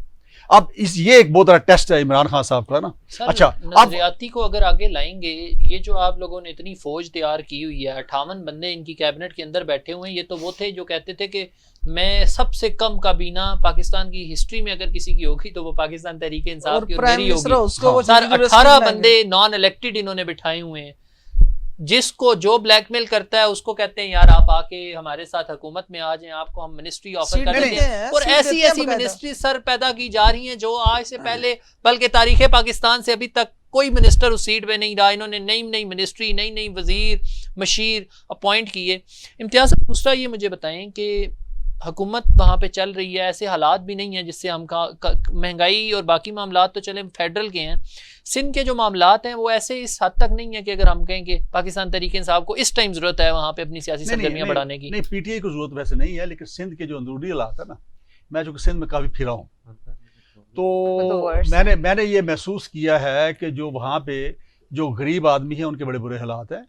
अब ये एक बहुत बड़ा टेस्ट है इमरान खान साहब का ना। अच्छा, अब नजरियाती को अगर आगे लाएंगे, ये जो आप लोगों ने इतनी फौज तैयार की हुई है, 58 बंदे इनकी कैबिनेट के अंदर बैठे हुए हैं, ये तो वो थे जो कहते थे कि मैं सबसे कम काबीना पाकिस्तान की हिस्ट्री में अगर किसी की होगी तो वो पाकिस्तान तहरीक इंसाफ की और मेरी होगी। सर 18 बंदे नॉन इलेक्टेड इन्होंने बिठाए हुए हैं। जिसको जो ब्लैकमेल करता है उसको कहते हैं यार आप आके हमारे साथ हुकूमत में आ जाएं, आपको हम मिनिस्ट्री ऑफर कर देते हैं। और ऐसी ऐसी मिनिस्ट्री सर पैदा की जा रही हैं जो आज से पहले बल्कि तारीख पाकिस्तान से अभी तक कोई मिनिस्टर उस सीट पे नहीं रहा। इन्होंने नई नई मिनिस्ट्री, नई नई वजीर मशीर अपॉइंट किए। इम्तियाज, दूसरा ये मुझे बताएं कि हुकूमत वहाँ पे चल रही है, ऐसे हालात भी नहीं है जिससे हम महंगाई और बाकी मामलात तो चले फेडरल के हैं, सिंध के जो मामलात हैं वो ऐसे इस हद तक नहीं है कि अगर हम कहें कि पाकिस्तान तहरीक इंसाफ को इस टाइम जरूरत है वहाँ पे अपनी सियासी सरगर्मियाँ बढ़ाने की। नहीं, पीटीआई को जरूरत वैसे नहीं है, लेकिन सिंध के जो अंदरूनी हालात है ना, मैं जो सिंध में काफ़ी फिरा हूँ तो मैंने ये महसूस किया है कि जो वहाँ पे जो गरीब आदमी है उनके बड़े बुरे हालात हैं।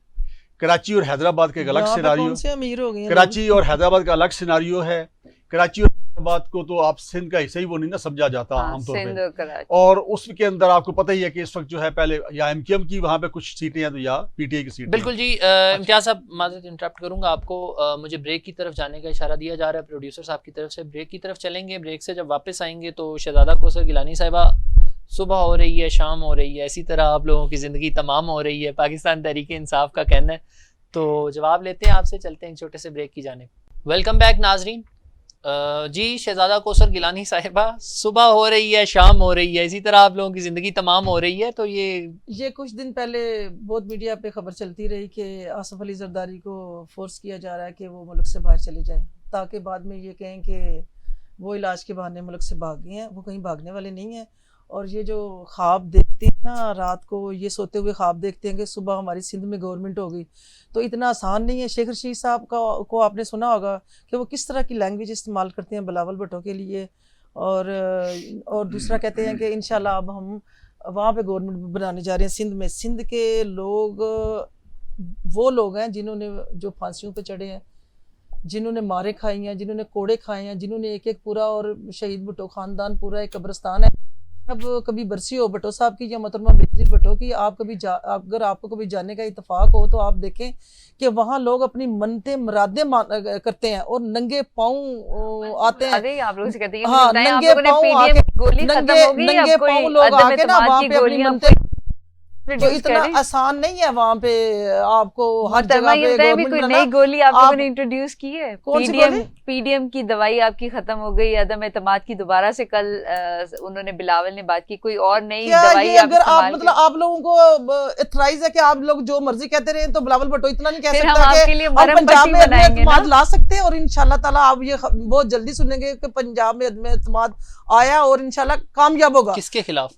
कराची और हैदराबाद का एक अलग सिनारियो, कराची और हैदराबाद का अलग सिनारियो है। कराची और हैदराबाद को तो आप सिंध का हिस्सा ही वो नहीं ना समझा जाता आमतौर पे, और उसके अंदर आपको पता ही है कि इस वक्त जो है पहले या एमकेएम की वहाँ पे कुछ सीटें हैं तो या पीटीआई की सीटें। बिल्कुल जी। इम्तियाज साहब, माज़रत इंटरप्ट करूंगा आपको, मुझे ब्रेक की तरफ जाने का इशारा दिया जा रहा है प्रोड्यूसर साहब की तरफ से। ब्रेक की तरफ चलेंगे, ब्रेक से जब वापस आएंगे तो शहजादा कौसर गिलानी साहिबा, सुबह हो रही है, शाम हो रही है, इसी तरह आप लोगों की ज़िंदगी तमाम हो रही है, पाकिस्तान तहरीक इंसाफ का कहना है। तो जवाब लेते हैं आपसे, चलते हैं छोटे से ब्रेक की जानिब। वेलकम बैक नाजरीन। जी, शहजादा कौसर गिलानी साहिबा, सुबह हो रही है, शाम हो रही है, इसी तरह आप लोगों की ज़िंदगी तमाम हो रही है। तो ये कुछ दिन पहले बहुत मीडिया पे खबर चलती रही कि आसिफ अली जरदारी को फोर्स किया जा रहा है कि वो मुल्क से बाहर चले जाएं, ताकि बाद में ये कहें कि वो इलाज के बहाने मुल्क से भाग गए हैं। वो कहीं भागने वाले नहीं हैं। और ये जो ख्वाब देखते हैं ना, रात को ये सोते हुए ख्वाब देखते हैं कि सुबह हमारी सिंध में गवर्नमेंट होगी, तो इतना आसान नहीं है। शेख रशीद साहब को आपने सुना होगा कि वो किस तरह की लैंग्वेज इस्तेमाल करते हैं बिलावल भुट्टो के लिए। और दूसरा कहते हैं कि इंशाल्लाह अब हम वहाँ पे गवर्नमेंट बनाने जा रहे हैं सिंध में। सिंध के लोग वो लोग हैं जिन्होंने जो फांसियों पे चढ़े हैं, जिन्होंने मारे खाई हैं, जिन्होंने कोड़े खाए हैं, जिन्होंने एक एक पूरा, और शहीद भुट्टो खानदान पूरा एक कब्रिस्तान है। अब कभी बरसी हो भुट्टो साहब की या मोहतरमा बेनज़ीर भुट्टो की, अगर आपको कभी जाने का इत्तेफाक हो तो आप देखें कि वहाँ लोग अपनी मन्नतें मुरादें करते हैं और नंगे पाँव आते हैं। अरे आप लोग से कहते हैं, हाँ, नंगे पाँव आके, नंगे पाँव लोग आके ना वहाँ पे अपनी मन्नतें। तो इतना आसान नहीं है वहाँ पे आपको हर जगह पे गवर्नमेंट कोई नई गोली आप लोगों ने इंट्रोड्यूस की है। पीडीएम की दवाई आपकी खत्म हो गई, अदम एतमाद की दोबारा से कल उन्होंने बिलावल ने बात की, कोई और नई दवाई अगर आप मतलब आप लोगों को इतराइज है कि आप लोग जो मर्जी कहते रहे, तो बिलावल भुट्टो इतना नहीं कह सकता कि हम पंजाब में अदम एतमाद ला सकते हैं। और इंशाल्लाह ताला आप ये बहुत जल्दी सुनेंगे कि पंजाब में अदम एतमाद आया और इंशाल्लाह कामयाब होगा। किसके खिलाफ?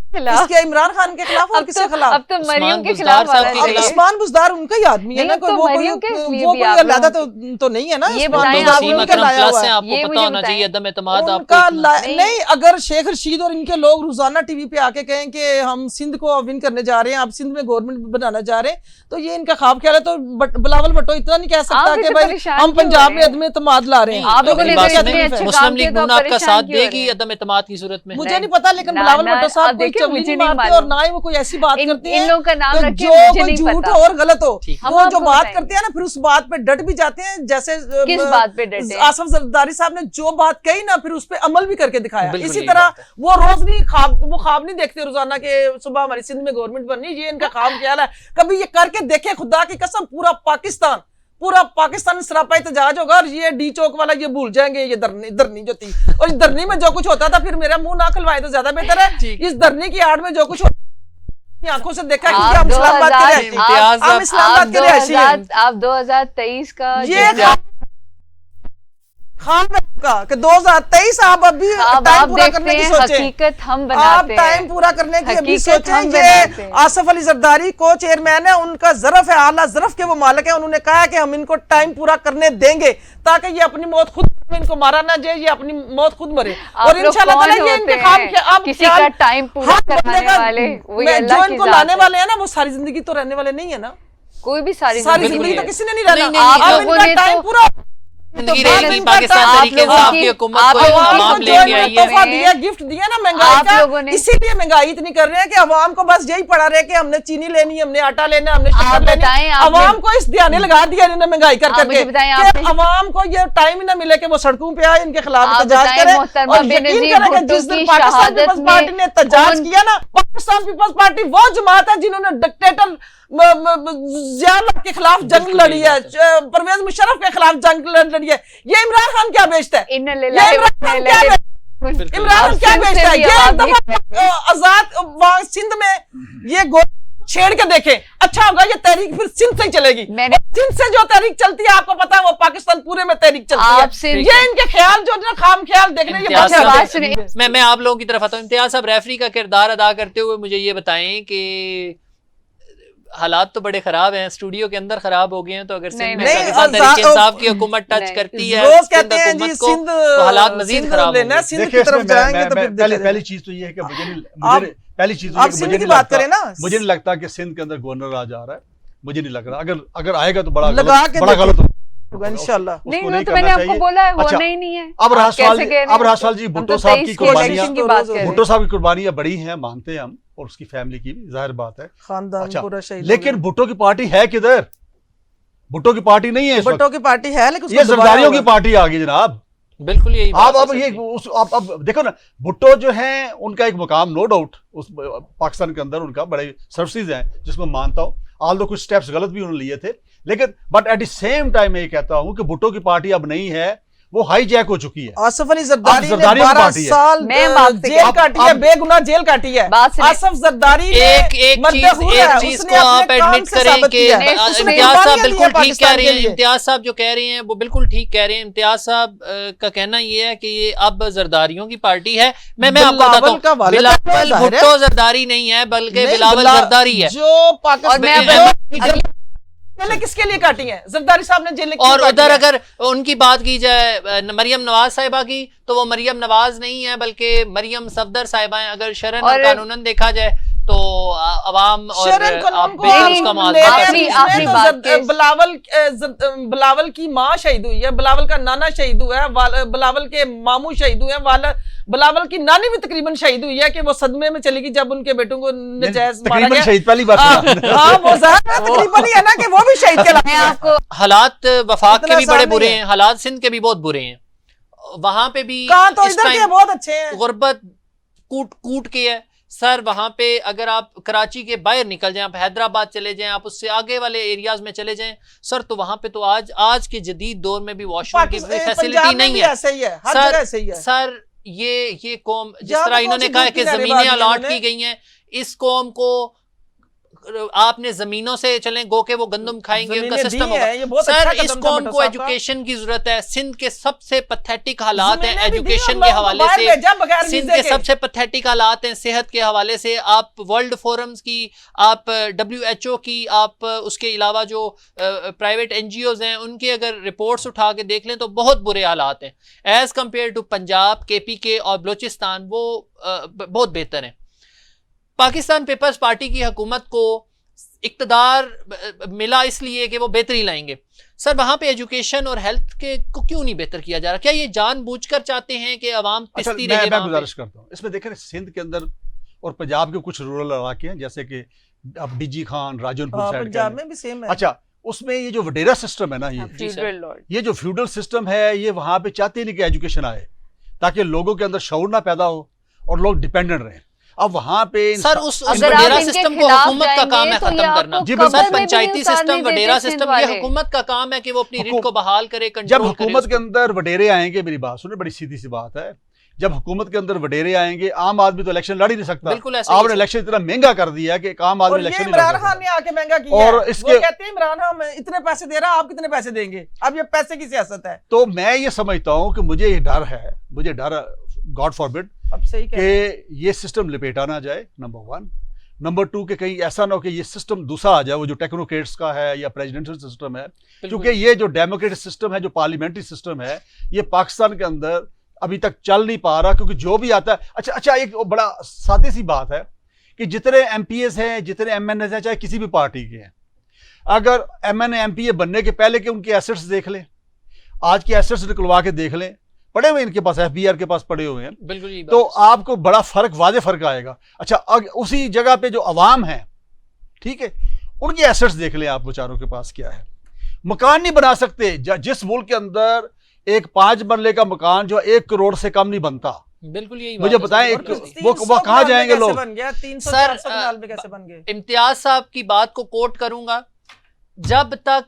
इसके इमरान खान के खिलाफ और किसके खिलाफ? अब तो मरियम के खिलाफ उस्मान बुज़दार उनका ही आदमी है ना, कोई वो कोई अलग तो नहीं है ना। ये बताएं आपको पता होना चाहिए अदम एतमाद आपका नहीं। अगर शेख रशीद और इनके लोग रोजाना टीवी पे आके कहें कि हम सिंध को विन करने जा रहे हैं, आप सिंध में गवर्नमेंट बनाना जा रहे हैं, तो ये इनका ख्वाब ख्याल है। तो बिलावल भुट्टो इतना नहीं कह सकता कि भाई हम पंजाब में अदम एतमाद ला रहे हैं। मुस्लिम लीग नून आपका साथ देगी अदम एतमाद की सूरत में? मुझे नहीं पता, लेकिन बिलावल भुट्टो साहब मुझे नहीं मारते और ना ही वो कोई ऐसी बात करते हैं जो कोई झूठ हो और गलत हो। वो जो बात करते हैं ना, फिर उस बात पे डट भी जाते हैं। जैसे किस बात पे डटे? आसिफ जरदारी साहब ने जो बात कही ना, फिर उस पे अमल भी करके दिखाया। इसी तरह वो रोज नहीं ख्वाब नहीं देखते रोजाना के सुबह हमारी सिंध में गवर्नमेंट बननी, ये इनका ख्वाब ख्याल है। कभी ये करके देखे, खुदा की कसम पूरा पाकिस्तान सरापा एहतजाज होगा। और ये डी चौक वाला ये भूल जाएंगे, ये धरनी जो थी, और इस धरनी में जो कुछ होता था, फिर मेरा मुंह ना खुलवाए तो ज्यादा बेहतर है। इस धरनी की आड़ में जो कुछ अपनी आंखों से देखा आप कि हम इस्लामाबाद के 2000 रहते हैं, इम्तियाज हम इस्लामाबाद के रहते हैं। आप 2023 का ये जो- खान का कि 2023 आप अभी अब टाइम आप पूरा देखते करने की हैं सोचें, हकीकत हम आप बनाते टाइम हैं। पूरा करने की अभी हकीकत हम सोचें। बनाते ये हैं। आसिफ अली जरदारी को चेयरमैन है, उनका ज़रफ है, आला ज़रफ के वो मालिक है। उन्होंने कहा है कि हम इनको टाइम पूरा करने देंगे ताकि ये अपनी मौत खुद, इनको मारा ना जाए, ये अपनी मौत खुद मरे। आप और लोग इंशाल्लाह कौन ताला ये होते इनके काम हैं? के आप किसी का टाइम पूरा कराने वाले वही अल्लाह जो की इनको जात लाने है। वाले हैं ना, वो सारी जिंदगी तो रहने वाले नहीं है ना। कोई भी सारी सारी जिंदगी जिंदगी तो है। किसी ने नहीं नहीं, रहना। नहीं, आप आप इनका लोगों ने टाइम तो- पूरा जिंदगी तो रहेगी। इनका पाकिस्तान आप तरीके लोगों इंसाफ की- की हुकूमत आप को लोगों अवाम को जो लेके इन्होंने आई तोहफा है। दिया, गिफ्ट दिया ना महंगाई आप का, लोगों ने- इसीलिए महंगाई इतनी कर रहे हैं कि अवाम को बस यही पड़ा रहे कि हमने चीनी लेनी, हमने आटा लेना, हमने आप शक्कर लेनी। बताएं, आपने- अवाम को इस ध्यान लगा दिया इन्होंने महंगाई कर आप करके मुझे बताएं, कि आपने- अवाम को ये टाइम ही ना मिले कि वो सड़कों पे आए, इनके खिलाफ आप एहतजाज बताएं, करें। मोहतरमा और यकीन बेनजीर करें कि भुट्टो जिस दिन की पाकिस्तान शहादत पीपल्स पार्टी में ने एहतजाज कौन- किया ना, पाकिस्तान पीपल्स पार्टी वो जमात है जिन्होंने डिक्टेटर जिया के खिलाफ जंग लड़ी है, परवेज मुशर्रफ के खिलाफ जंग लड़ी है। ये इमरान खान क्या बेचता है? इन ये लिल्लाहि व इमरान खान इन्ना क्या इलैहि बिल्कुल। इमरान खान क्या सिंध से बेचता है? भी ये आवाज एक दफा आजाद सिंध में ये गो छेड़ के देखें, अच्छा होगा ये तहरीक फिर सिंध से ही चलेगी। मैंने- सिंध से जो तहरीक चलती है आपको पता है, वो पाकिस्तान पूरे में तहरीक चलती आप है। सिंध- ये इनके ख्याल जो ना खाम ख्याल देखने ये इम्तियाज बहुत आवाज साहब, सुनिए। मैं आप लोगों की तरफ आता हूँ। इम्तियाज साहब, रेफरी का किरदार अदा करते हुए मुझे ये बताएं कि हालात तो बड़े खराब हैं, स्टूडियो के अंदर खराब हो गए हैं, तो अगर सिंध में नहीं, पाकिस्तान नहीं, तहरीक इंसाफ की हुकूमत टच नहीं। करती है रोज सिंध कहते हैं जी हुकूमत को, सिंध तो हालात मजीद सिंध खराब लेना, होंगे। सिंध देखिए, की तरफ इसमें जाएंगे तो फिर देखा पहली जाएगा। चीज तो ये है कि आप- पहली चीज तो आप ये कि सिंध मुझे की नहीं बात लगता- करें ना। मुझे नहीं लगता कि सिंध के अंदर गवर्नर आ जा रहा है, मुझे नहीं लग रहा। अगर आएगा तो बड़ा लगा गलत, के बड़ा देखो। गलत होगा। इंशाल्लाह। उसको नहीं, वो नहीं तो करना मैंने आपको चाहिए। बोला है, अच्छा, होना ही नहीं है। अब आप राजपाल कैसे जी- कह रहे अब हैं? राजपाल जी, हम भुट्टो तो साहब की 23 कुर्बानियां- इलेक्शन की बात कर रहे हैं। भुट्टो साहब की कुर्बानियां बड़ी हैं, मानते हैं हम, और उसकी फैमिली की भी जाहिर बात है। खानदान अच्छा, पूरा शहीद हो लेकिन गया। भुट्टो की पार्टी है किधर? भुट्टो की पार्टी नहीं है इस भुट्टो वक्त। की पार्टी है, लेकिन ये उसको दोबारा जरदारियों की होगा। पार्टी आ गई जनाब। बिल्कुल यही बात अब है ये सर। उस अब देखो ना, भुट्टो जो है उनका एक मुकाम नो डाउट उस पाकिस्तान के अंदर उनका बड़े सर्विसेज हैं, जिसको मैं मानता हूँ। आल दो कुछ स्टेप्स गलत भी उन्होंने लिए थे, लेकिन but at the same time मैं ये कहता हूँ कि भुट्टो की पार्टी अब नहीं है, वो हाईजैक हो चुकी है। आसिफ अली जरदारी ने जरदारी की 12 पार्टी है। साल मैं मानती जेल हूँ। काटी है, अब- बेगुनाह जेल काटी है। बात सुनिए। आसिफ जरदारी ने एक मर्दहूर है, चीज उसने को आप अपने काम एडमिट से करें साबित कि किया है। उसने इम्तियाज कुर्बानियां साहब दी बिल्कुल है ठीक कह पाकिस्तान रहे के हैं। लिए। इम्तियाज साहब जो कह रहे हैं वो बिल्कुल ठीक कह रहे हैं। इम्तियाज साहब का कहना ये है कि ये अब जरदारियों की पार्टी है। मैं आपको बिलावल बताता का हूँ, वालिद बिलावल जाहिर है। भुट्टो जरदारी नहीं है, बल्कि नहीं, बिलावल जरदारी है। जो और मैं पाकिस्तान जेलें किसके लिए काटी हैं? जरदारी साहब ने जेलें क्यों और काटी उधर हैं? अगर उनकी बात की जाए मरियम नवाज साहिबा की, तो वो मरियम नवाज नहीं है, बल्कि मरियम सफदर साहिबा हैं। अगर शरन और और- कानूनन देखा जाए तो अवाम और शरण को आप उनको बेहतर नहीं, उसका नहीं, मुआवजा कर आखिरी- सकते हैं। आखिरी तो बात के- बिलावल की माँ शहीद हुई है, बिलावल का नाना शहीद हुआ है, बिलावल के मामू शहीद हुए हैं, बिलावल की नानी भी तकरीबन शहीद हुई है कि वो सदमे में चली गई जब उनके बेटों को नजायज मारा तकरीबन गया। शहीद पहली बार सुना। हाँ, वो जाहिर है, तकरीबन ही है ना कि वो भी शहीद के मैं लायक है। आपको हालात वफाक के इतना भी बड़े आसान बुरे नहीं है। हैं, हालात सिंध के भी बहुत बुरे हैं। वहां पे भी कहाँ तो इस इधर के टाइम बहुत अच्छे हैं। गुर्बत कूट कूट के है सर। वहां पे अगर आप कराची के बाहर निकल जाएं, आप हैदराबाद चले जाएं, आप उससे आगे वाले एरियाज में चले जाएं सर, तो वहां पे तो आज के जदीद दौर में भी वॉशरूम की पंजाब फैसिलिटी में नहीं भी है ऐसे ही है, हर सर। जगह ऐसे ही है। सर ये कौम जिस जहाँ तरह पे इन्होंने कौन सी कहा है कि दूसरी जमीनें नारेबाजी अलॉट इन्होंने- की गई हैं, इस कौम को आपने जमीनों से चलें गो के वो गंदम खाएंगे, उनका जमीनें सिस्टम दी होगा। हैं, ये बहुत सर अच्छा इस कदम था कौम भुट्टो को साहब का। एजुकेशन की जरूरत है। सिंध के सबसे पथेटिक हालात हैं जमीनें भी दी एजुकेशन और के लोगों को हवाले बाहर से। भेजा बगैर सिंध वीज़े के के। सबसे पथेटिक हालात हैं सेहत के हवाले से। आप वर्ल्ड फोरम्स की, आप WHO की, आप उसके अलावा जो प्राइवेट NGOs हैं उनके अगर रिपोर्ट्स उठा के देख लें तो बहुत बुरे हालात हैं as compare to Punjab, KPK और बलोचिस्तान। वो बहुत बेहतर हैं। पाकिस्तान पीपल्स पार्टी की हुकूमत को इक्तदार मिला इसलिए कि वो बेहतरी लाएंगे। सर वहां पे एजुकेशन और हेल्थ के को क्यों नहीं बेहतर किया जा रहा? क्या ये जानबूझकर चाहते हैं कि अवाम अच्छा, पिसती रहे? मैं वहां पे? गुजारिश करता हूँ, इसमें देखें सिंध के अंदर और पंजाब के कुछ रूरल इलाके हैं, जैसे कि अब DG खान, राजनपुर हाँ, साइड पंजाब का। में भी सेम है। अच्छा, उसमें ये जो वडेरा सिस्टम है ना, जी सर। फ्यूडरल लॉर्ड ये जो फ्यूडल सिस्टम है, ये वहां पे चाहते नहीं कि एजुकेशन आए, ताकि लोगों के अंदर शऊर ना पैदा हो और लोग डिपेंडेंट रहें। अब वहां पे सर उस अगर आप वडेरा इनके सिस्टम को खिलाफ हुकूमत का काम है जाएंगे तो ये खत्म आपको करना। जी, कब्र बिल्कुल। में भी पंचायती नहीं उतारने सिस्टम, देते वडेरा सिंध सिस्टम, ये वाले। हुकूमत का काम है कि वो अपनी रीत हुकूम- को बहाल करे, जब कंट्रोल करे हुकूमत के उसको। अंदर वडेरे आएंगे, मेरी बात सुने, बड़ी सीधी सी बात है जब हुकूमत के अंदर वडेरे आएंगे, आम आदमी तो इलेक्शन लड़ ही नहीं सकता। बिल्कुल ऐसा ही आपने है। इलेक्शन इतना महंगा कर दिया है कि एक आम आदमी और ये इलेक्शन नहीं इमरान लड़ खान ने सकता। आके महंगा किया और है। इसके- वो कहते हैं इमरान खान इतने पैसे दे रहा है, आप कितने पैसे देंगे? अब ये पैसे की सियासत है। तो मैं ये समझता हूं कि मुझे ये डर है, मुझे डर, गॉड फॉरबिड, अब सही कह रहे हैं। कि ये सिस्टम लिपेटा ना जाए, नंबर 1। नंबर 2 कि कहीं ऐसा ना हो कि ये सिस्टम दूसरा आ जाए, वो जो टेक्नोक्रेट्स का है या प्रेसिडेंशियल सिस्टम है। क्योंकि ये जो डेमोक्रेटिक सिस्टम है, जो पार्लियामेंट्री सिस्टम है, ये पाकिस्तान के अंदर अभी तक चल नहीं पा रहा, क्योंकि जो भी आता है। अच्छा, एक बड़ा सादी सी बात है कि जितने MPs हैं, जितने MNs हैं, चाहे किसी भी पार्टी के हैं, अगर MNA MPA बनने के पहले के उनके एसेट्स देख लें, आज के एसेट्स निकलवा के देख लें, पड़े हुए इनके पास, FBR के पास पड़े हुए हैं, बिल्कुल ये तो बात। आपको बड़ा वाज़े फर्क आएगा। अच्छा, उसी जगह पे जो अवाम है, ठीक है, उनके एसेट्स देख लें आप, बेचारों के पास क्या है। मकान नहीं बना सकते। जिस मुल्क के अंदर एक 5 मरले का मकान जो 1 करोड़ से कम नहीं बनता, बिल्कुल यही मुझे बात है। बताएं, और एक- 300 वो कहाँ कनाल जाएंगे में कैसे लोग? बन गया? 300 सर, 400 कनाल में कैसे बन गए? इम्तियाज साहब की बात को कोट करूंगा, जब तक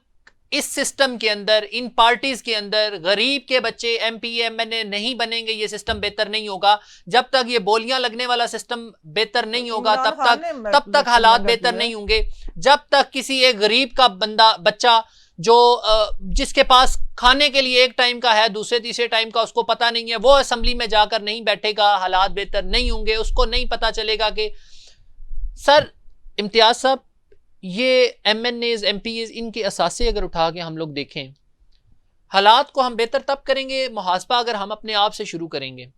इस सिस्टम के अंदर, इन पार्टीज के अंदर गरीब के बच्चे MP MNA नहीं बनेंगे, ये सिस्टम बेहतर नहीं होगा। जब तक ये बोलियां लगने वाला सिस्टम बेहतर नहीं होगा, इमरान तब खान ने तक हालात महंगा बेहतर किया। नहीं होंगे। जब तक किसी एक गरीब का बच्चा जो जिसके पास खाने के लिए एक टाइम का है, दूसरे तीसरे टाइम का उसको पता नहीं है, वो असेंबली में जाकर नहीं बैठेगा, हालात बेहतर नहीं होंगे। उसको नहीं पता चलेगा कि सर, इम्तियाज साहब, ये MNAs MPs इनके असासे अगर उठा के हम लोग देखें, हालात को हम बेहतर तब करेंगे मुहासबा अगर हम अपने आप से शुरू करेंगे।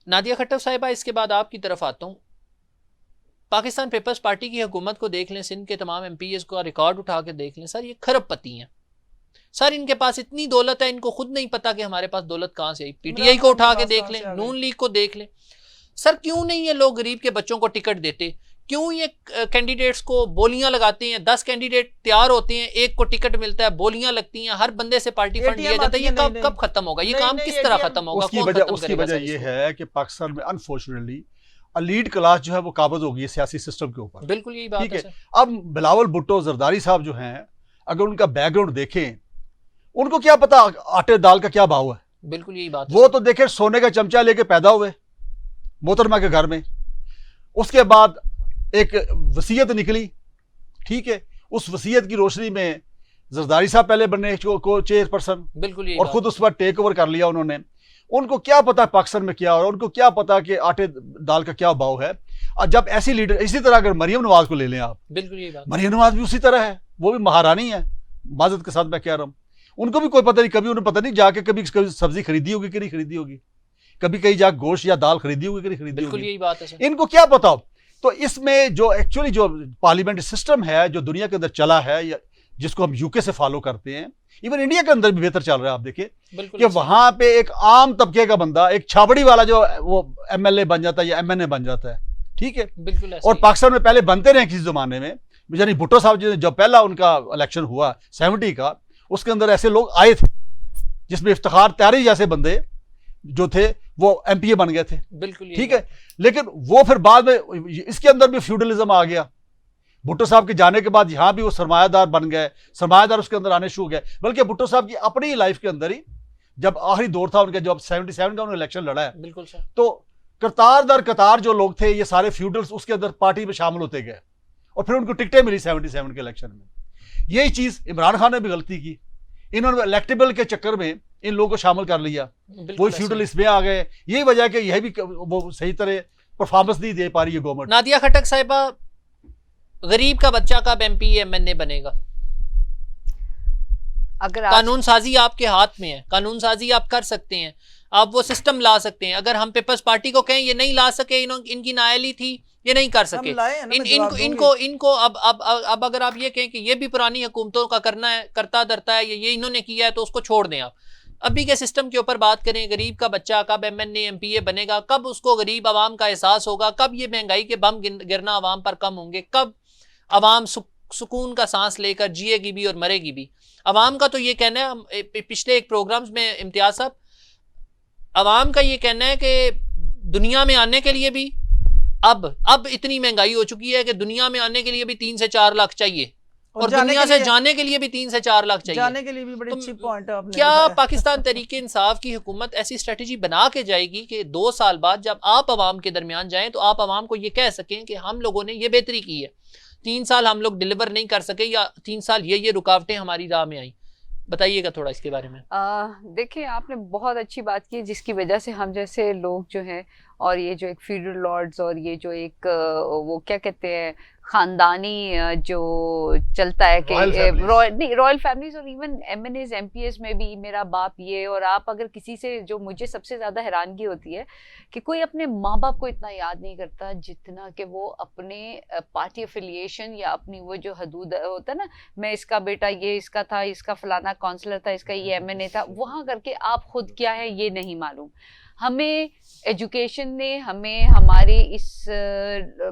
नादिया खट्टर साहिबा, इसके बाद आपकी तरफ आता हूँ। पाकिस्तान पीपल्स पार्टी की हुकूमत को देख लें, सिंध के तमाम MPs का रिकॉर्ड उठा के देख लें, सर ये खरबपति हैं। सर इनके पास इतनी दौलत है, इनको खुद नहीं पता कि हमारे पास दौलत कहाँ से आई। PTI को उठा के देख लें, नून लीग को देख लें। सर क्यों नहीं ये लोग गरीब के बच्चों को टिकट देते? क्यों ये कैंडिडेट्स को बोलियां लगाते हैं? 10 कैंडिडेट तैयार होते हैं, एक को टिकट मिलता है, बोलियां लगती हैं, हर बंदे से पार्टी फंड लिया जाता है। ये कब खत्म होगा? ये काम किस तरह खत्म होगा? उसकी वजह ये है कि पाकिस्तान में अनफॉर्चुनेटली लीड क्लास जो है वो काबज हो गई है सियासी सिस्टम के ऊपर। बिल्कुल यही बात ठीक है। है, अब बिलावल भुट्टो जरदारी साहब जो हैं, अगर उनका बैकग्राउंड देखें, उनको क्या पता आटे दाल का क्या भाव है? बिल्कुल यही बात। वो तो देखे सोने का चमचा लेके पैदा हुए मोहतरमा के घर में। उसके बाद एक वसीयत निकली, ठीक है, उस वसीयत की रोशनी में जरदारी साहब पहले बने को चेयरपर्सन, बिल्कुल यही और खुद उस पर टेक ओवर कर लिया उन्होंने। उनको क्या पता पाकिस्तान में क्या हो रहा है, उनको क्या पता कि आटे दाल का क्या भाव है। और जब ऐसी लीडर, इसी तरह अगर मरियम नवाज को ले लें आप, बिल्कुल यही बात। मरियम नवाज भी उसी तरह है, वो भी महारानी है, माजरत के साथ मैं कह रहा हूँ। उनको भी कोई पता नहीं, कभी उन्हें पता नहीं जाके कभी सब्जी खरीदी होगी कि नहीं खरीदी होगी, कभी कहीं जाकर गोश्त या दाल खरीदी होगी कि नहीं खरीदी बिल्कुल होगी, यही बात है सर। इनको क्या पता। तो इसमें जो एक्चुअली जो पार्लियामेंट्री सिस्टम है जो दुनिया के अंदर चला है, या जिसको हम यूके से फॉलो करते हैं, इवन इंडिया के अंदर भी बेहतर चल रहा है। आप देखिए बिल्कुल कि वहां पे एक आम तबके का बंदा, एक छाबड़ी वाला जो वो MLA बन जाता है या MNA बन जाता है, ठीक है। बिल्कुल ऐसे और ही। पाकिस्तान में पहले बनते रहे किसी जमाने में, यानी भुट्टो साहब जी जब पहला उनका इलेक्शन हुआ 70 का, उसके अंदर ऐसे लोग आए थे जिसमें इफ्तिखार त्यारी जैसे बंदे जो थे वो MPA बन गए थे, बिल्कुल यही ठीक है। बात लेकिन वो फिर बाद में इसके अंदर भी फ्यूडलिज्म आ गया। भुट्टो साहब के जाने के बाद यहाँ भी वो सरमायादार बन गए, सरमायादार उसके अंदर आने शुरू हो गए। बल्कि भुट्टो साहब की अपनी लाइफ के अंदर ही जब आखिरी दौर था उनका, जब 77 का उन्होंने इलेक्शन लड़ा है, बिल्कुल सर। तो कतार दर कतार जो लोग थे ये सारे फ्यूडल्स उसके अंदर पार्टी में शामिल होते गए, और फिर उनको टिकटें मिली 77 के इलेक्शन में। यही चीज इमरान खान ने भी गलती की, इन्होंने इलेक्टेबल के चक्कर में इन लोगों को शामिल कर लिया, वो ऐसे फ्यूडल ही। इसमें आ गए। यही वजह है कि यह भी वो सही तरह परफॉर्मेंस नहीं दे पा रही है गवर्नमेंट। नादिया खटक साहिबा, गरीब का बच्चा कब MP MNA बनेगा? अगर आप कानून साजी आपके हाथ में है, कानून साजी आप कर सकते हैं, आप वो सिस्टम ला सकते हैं। अगर हम पीपल्स पार्टी को कहें ये नहीं ला सके, इनकी नाअहली थी, ये नहीं कर सके, हम लाए हैं ना, मैं इनको जवाब इनको इनको अब अगर आप ये कहें कि ये भी पुरानी हुकूमतों का करना है, करता धरता है, ये इन्होंने किया है, तो उसको छोड़ दें आप। अभी के सिस्टम के ऊपर बात करें, गरीब का बच्चा कब MNA MPA बनेगा, कब उसको गरीब आवाम का एहसास होगा, कब ये महंगाई के बम गिरना आवाम पर कम होंगे, कब आवाम सुकून का सांस लेकर जिएगी भी और मरेगी भी। आवाम का तो ये कहना है, पिछले एक प्रोग्राम्स में इम्तियाज साहब, आवाम का ये कहना है कि दुनिया में आने के लिए भी अब इतनी महंगाई हो चुकी है कि दुनिया में आने के लिए भी 3 से 4 लाख चाहिए। और दुनिया से जाने के लिए भी 3 से 4 लाख चाहिए। जाने के लिए भी बड़े तो अच्छी पॉइंट है आपने क्या बताया। पाकिस्तान तहरीक इंसाफ की हुकूमत ऐसी स्ट्रेटजी बना के जाएगी कि 2 साल बाद जब आप अवाम के दरमियान जाएं तो आप अवाम को ये कह सकें कि हम लोगों ने ये बेहतरी की है, 3 साल हम लोग डिलीवर नहीं कर सके, या 3 साल ये रुकावटें हमारी राह में आई? बताइएगा थोड़ा इसके बारे में। देखिए, आपने बहुत अच्छी बात की जिसकी वजह से हम जैसे लोग जो हैं, और ये जो एक फ्यूडल लॉर्ड्स और ये जो एक वो क्या कहते हैं खानदानी जो चलता है कि रॉयल फैमिलीज और इवन एमएनएस एमपीएस में भी मेरा बाप ये, और आप अगर किसी से, जो मुझे सबसे ज़्यादा हैरानगी होती है कि कोई अपने माँ बाप को इतना याद नहीं करता जितना कि वो अपने पार्टी एफिलिएशन या अपनी वो जो हदूद होता है ना, मैं इसका बेटा ये इसका था, इसका फलाना काउंसलर था, इसका ये एमएनए था, वहाँ करके आप खुद क्या है ये नहीं मालूम। हमें एजुकेशन ने, हमें हमारे इस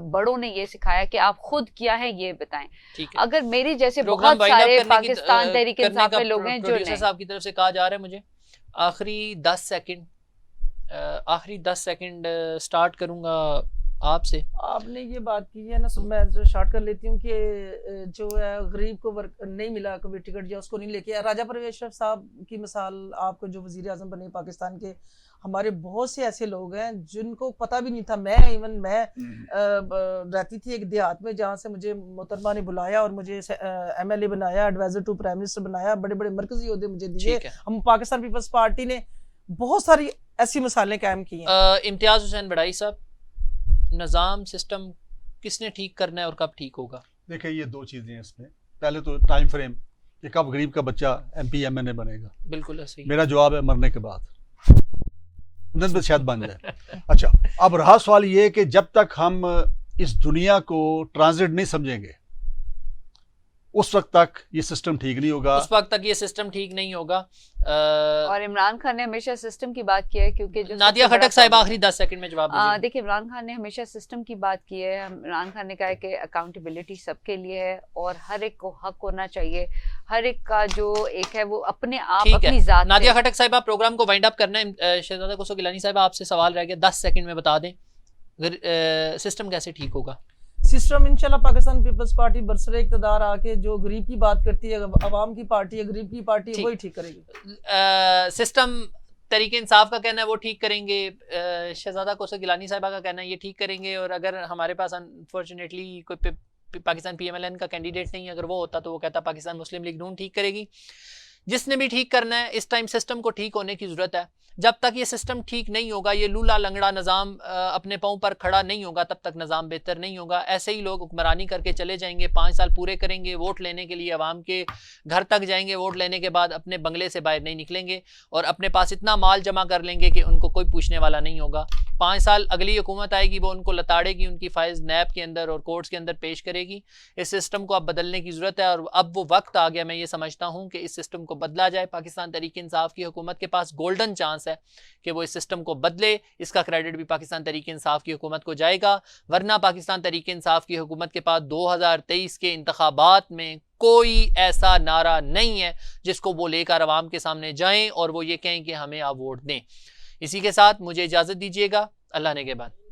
बड़ों ने ये सिखाया कि आप खुद क्या है ये बताएं। अगर मेरे जैसे बहुत सारे पाकिस्तान तहरीक इंसाफ में लोग हैं जो प्रोड्यूसर साहब की तरफ से कहा जा रहा है मुझे आखिरी 10 सेकंड स्टार्ट करूंगा आपसे। आपने ये बात की है ना, मैं जो शॉर्ट कर लेती हूँ कि जो है गरीब को वर्क नहीं मिला कभी टिकट या उसको नहीं लेके आया। राजा परवेज अशरफ साहब की मिसाल आपको, जो वजीर आजम बने पाकिस्तान के, हमारे बहुत से ऐसे लोग हैं जिनको पता भी नहीं था। मैं रहती थी एक देहात में जहाँ से मुझे मोहतरमा ने बुलाया और मुझे एमएलए बनाया, एडवाइजर टू प्राइम मिनिस्टर बनाया, बड़े बड़े मरकजी ओहदे मुझे दिए। हम पाकिस्तान पीपल्स पार्टी ने बहुत सारी ऐसी मिसालें कायम की हैं। इम्तियाज हुसैन बड़ाई साहब, निज़ाम सिस्टम किसने ठीक करना है और कब ठीक होगा? देखिए, ये 2 चीज़ें हैं इसमें। पहले तो टाइम फ्रेम कि कब गरीब का बच्चा एमपी एमएनए बनेगा। बिल्कुल ऐसे ही। मेरा जवाब है मरने के बाद, में शायद बन जाए। अच्छा, अब रहा सवाल ये कि जब तक हम इस दुनिया को ट्रांजिट नहीं समझेंगे उस वक्त तक ये सिस्टम ठीक नहीं होगा। उस वक्त तक ये सिस्टम ठीक नहीं होगा। और इमरान खान ने हमेशा सिस्टम की बात की है, क्योंकि जो नादिया खटक साहब आखिरी 10 सेकंड में जवाब दीजिए। देखिए, इमरान खान ने हमेशा सिस्टम की बात की है। इमरान खान ने कहा है कि अकाउंटेबिलिटी सबके लिए है और हर एक को हक होना चाहिए। हर एक का जो एक है वो अपने आप अपनी जात। नादिया खटक साहब, आप प्रोग्राम को वाइंड अप करना है। शहजादा कुसो गिलानी साहब, आपसे सवाल रह गया, 10 सेकंड में बता दें सिस्टम कैसे ठीक होगा? सिस्टम इंशाल्लाह पाकिस्तान पीपल्स पार्टी बरसरे इक़्तिदार आके जो गरीब की बात करती है, अवाम की पार्टी है, गरीब की पार्टी है, वही ठीक करेगी। सिस्टम तरीके इंसाफ का कहना है वो ठीक करेंगे, शहजादा कोसो गिलानी साहिबा का कहना है ये ठीक करेंगे, और अगर हमारे पास अनफॉर्चुनेटली कोई पाकिस्तान पीएमएलएन का कैंडिडेट नहीं, अगर वो होता तो वो कहता पाकिस्तान मुस्लिम लीग नून ठीक करेगी। जिसने भी ठीक करना है, इस टाइम सिस्टम को ठीक होने की ज़रूरत है। जब तक ये सिस्टम ठीक नहीं होगा, ये लूला लंगड़ा निज़ाम अपने पाँव पर खड़ा नहीं होगा, तब तक निज़ाम बेहतर नहीं होगा। ऐसे ही लोग हुक्मरानी करके चले जाएंगे, 5 साल पूरे करेंगे, वोट लेने के लिए आवाम के घर तक जाएंगे, वोट लेने के बाद अपने बंगले से बाहर नहीं निकलेंगे और अपने पास इतना माल जमा कर लेंगे कि उनको कोई पूछने वाला नहीं होगा। 5 साल अगली हुकूमत आएगी, वो उनको लताड़ेगी, उनकी फाइल्स नैब के अंदर और कोर्ट्स के अंदर पेश करेगी। इस सिस्टम को अब बदलने की ज़रूरत है और अब वो वक्त आ गया, मैं ये समझता हूँ कि इस सिस्टम को बदला जाए। पाकिस्तान तहरीक इंसाफ की हुकूमत के पास गोल्डन चांस है कि वो इस सिस्टम को बदले। इसका क्रेडिट भी पाकिस्तान तहरीक इंसाफ की हुकूमत को जाएगा, वरना पाकिस्तान तहरीक इंसाफ की हुकूमत के पास 2023 के इंतखाबात में कोई ऐसा नारा नहीं है जिसको वो लेकर आवाम के सामने जाएं और वो ये कहें कि हमें आप वोट दें। इसी के साथ मुझे इजाज़त दीजिएगा, अल्लाह ने के बाद।